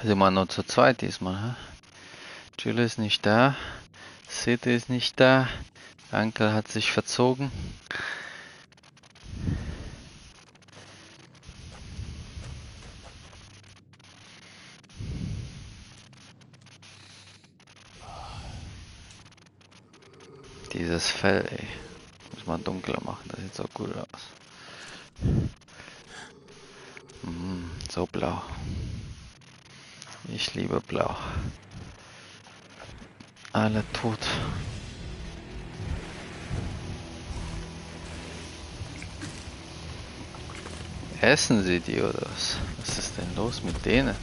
Sind wir nur zu zweit diesmal, hä? Jill ist nicht da. Sid ist nicht da. Uncle hat sich verzogen. Dieses Fell, ey. Muss man dunkler machen, das sieht so gut aus. So blau. Ich liebe blau. Alle tot. Essen sie die oder was? Was ist denn los mit denen?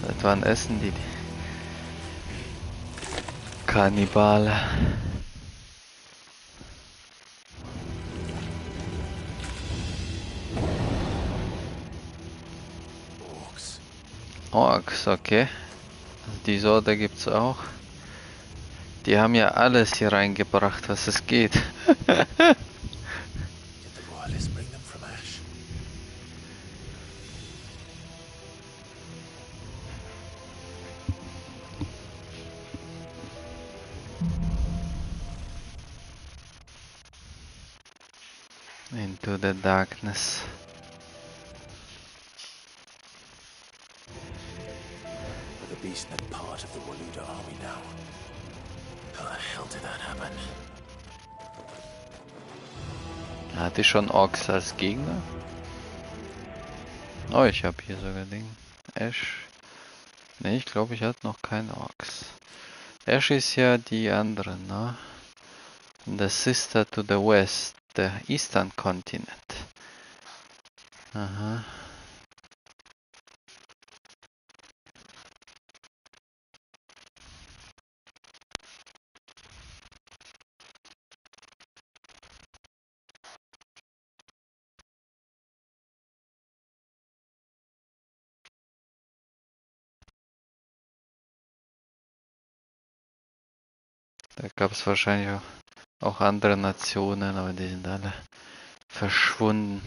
Seit wann essen die Kannibale? Orks, okay. Die Sorte gibt's auch. Die haben ja alles hier reingebracht, was es geht. Into the darkness. The beast meant part of the Waluda army now. How the hell did that happen? Hatte ich schon Orks als Gegner? Oh, ich habe hier sogar Ding. Ash. Ne, ich glaube, ich hatte noch keinen Orks. Ash ist ja die andere, ne? The sister to the west, the eastern continent. Aha. Da gab es wahrscheinlich auch andere Nationen, aber die sind alle verschwunden.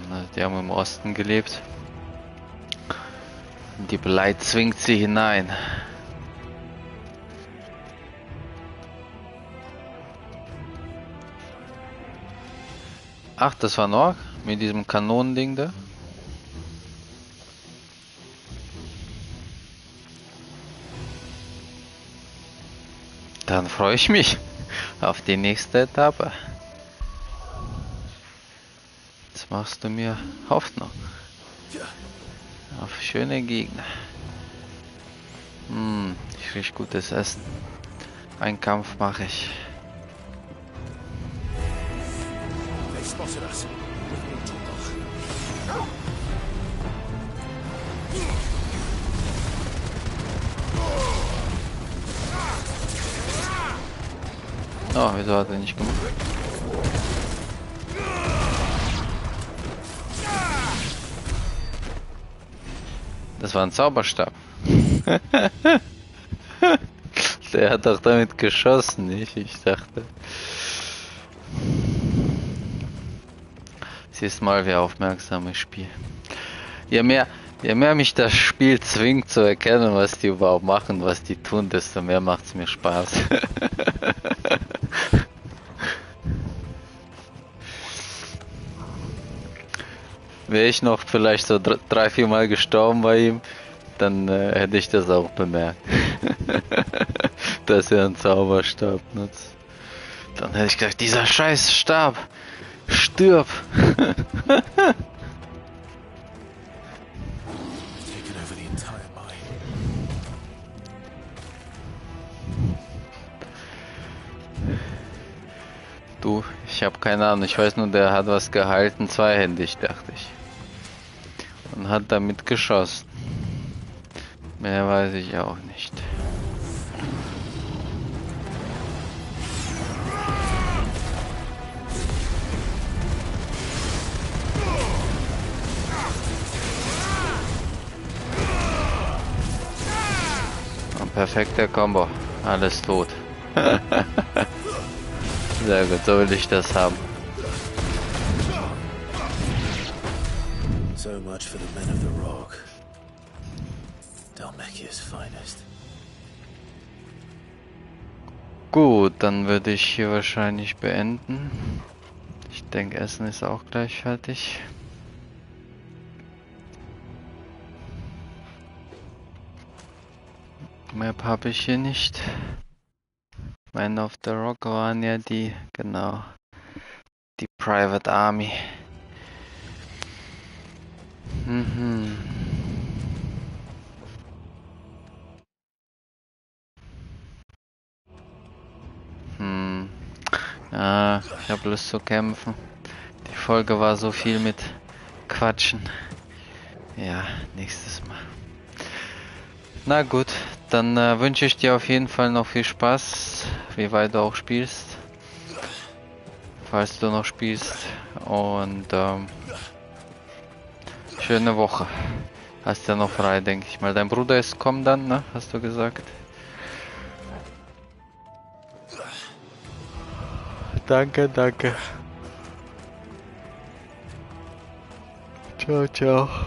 Also die haben im Osten gelebt. Die Blei zwingt sie hinein. Ach, das war ein Ork mit diesem Kanonending da. Dann freue ich mich auf die nächste Etappe. Jetzt machst du mir Hoffnung auf schöne Gegner. Ich krieg gutes Essen. Einen Kampf mache ich. Oh, wieso hat er nicht gemacht? Das war ein Zauberstab. Der hat doch damit geschossen, nicht? Ich dachte. Siehst mal, wie aufmerksam ich spiele. Je mehr mich das Spiel zwingt zu erkennen, was die überhaupt machen, was die tun, desto mehr macht es mir Spaß. Wäre ich noch vielleicht so 3-4 Mal gestorben bei ihm, dann hätte ich das auch bemerkt. Dass er einen Zauberstab nutzt. Dann hätte ich gesagt, dieser scheiß Stab, stirb! Du, ich habe keine Ahnung, ich weiß nur, der hat was gehalten, zweihändig, dachte ich. Und hat damit geschossen. Mehr weiß ich auch nicht. Ein perfekter Combo. Alles tot. Sehr gut, so will ich das haben. So much for the men of the rock. Dalmekia's finest. Gut, dann würde ich hier wahrscheinlich beenden. Ich denke, Essen ist auch gleich fertig. Map habe ich hier nicht. Man of the Rock waren ja die, genau, die Private Army. Mhm. Ja, ich habe Lust zu kämpfen. Die Folge war so viel mit Quatschen. Ja, nächstes Mal. Na gut, dann wünsche ich dir auf jeden Fall noch viel Spaß, wie weit du auch spielst. Falls du noch spielst. Und schöne Woche. Hast ja noch frei, denke ich mal. Dein Bruder ist kommen dann, ne? Hast du gesagt? Danke, danke. Ciao, ciao.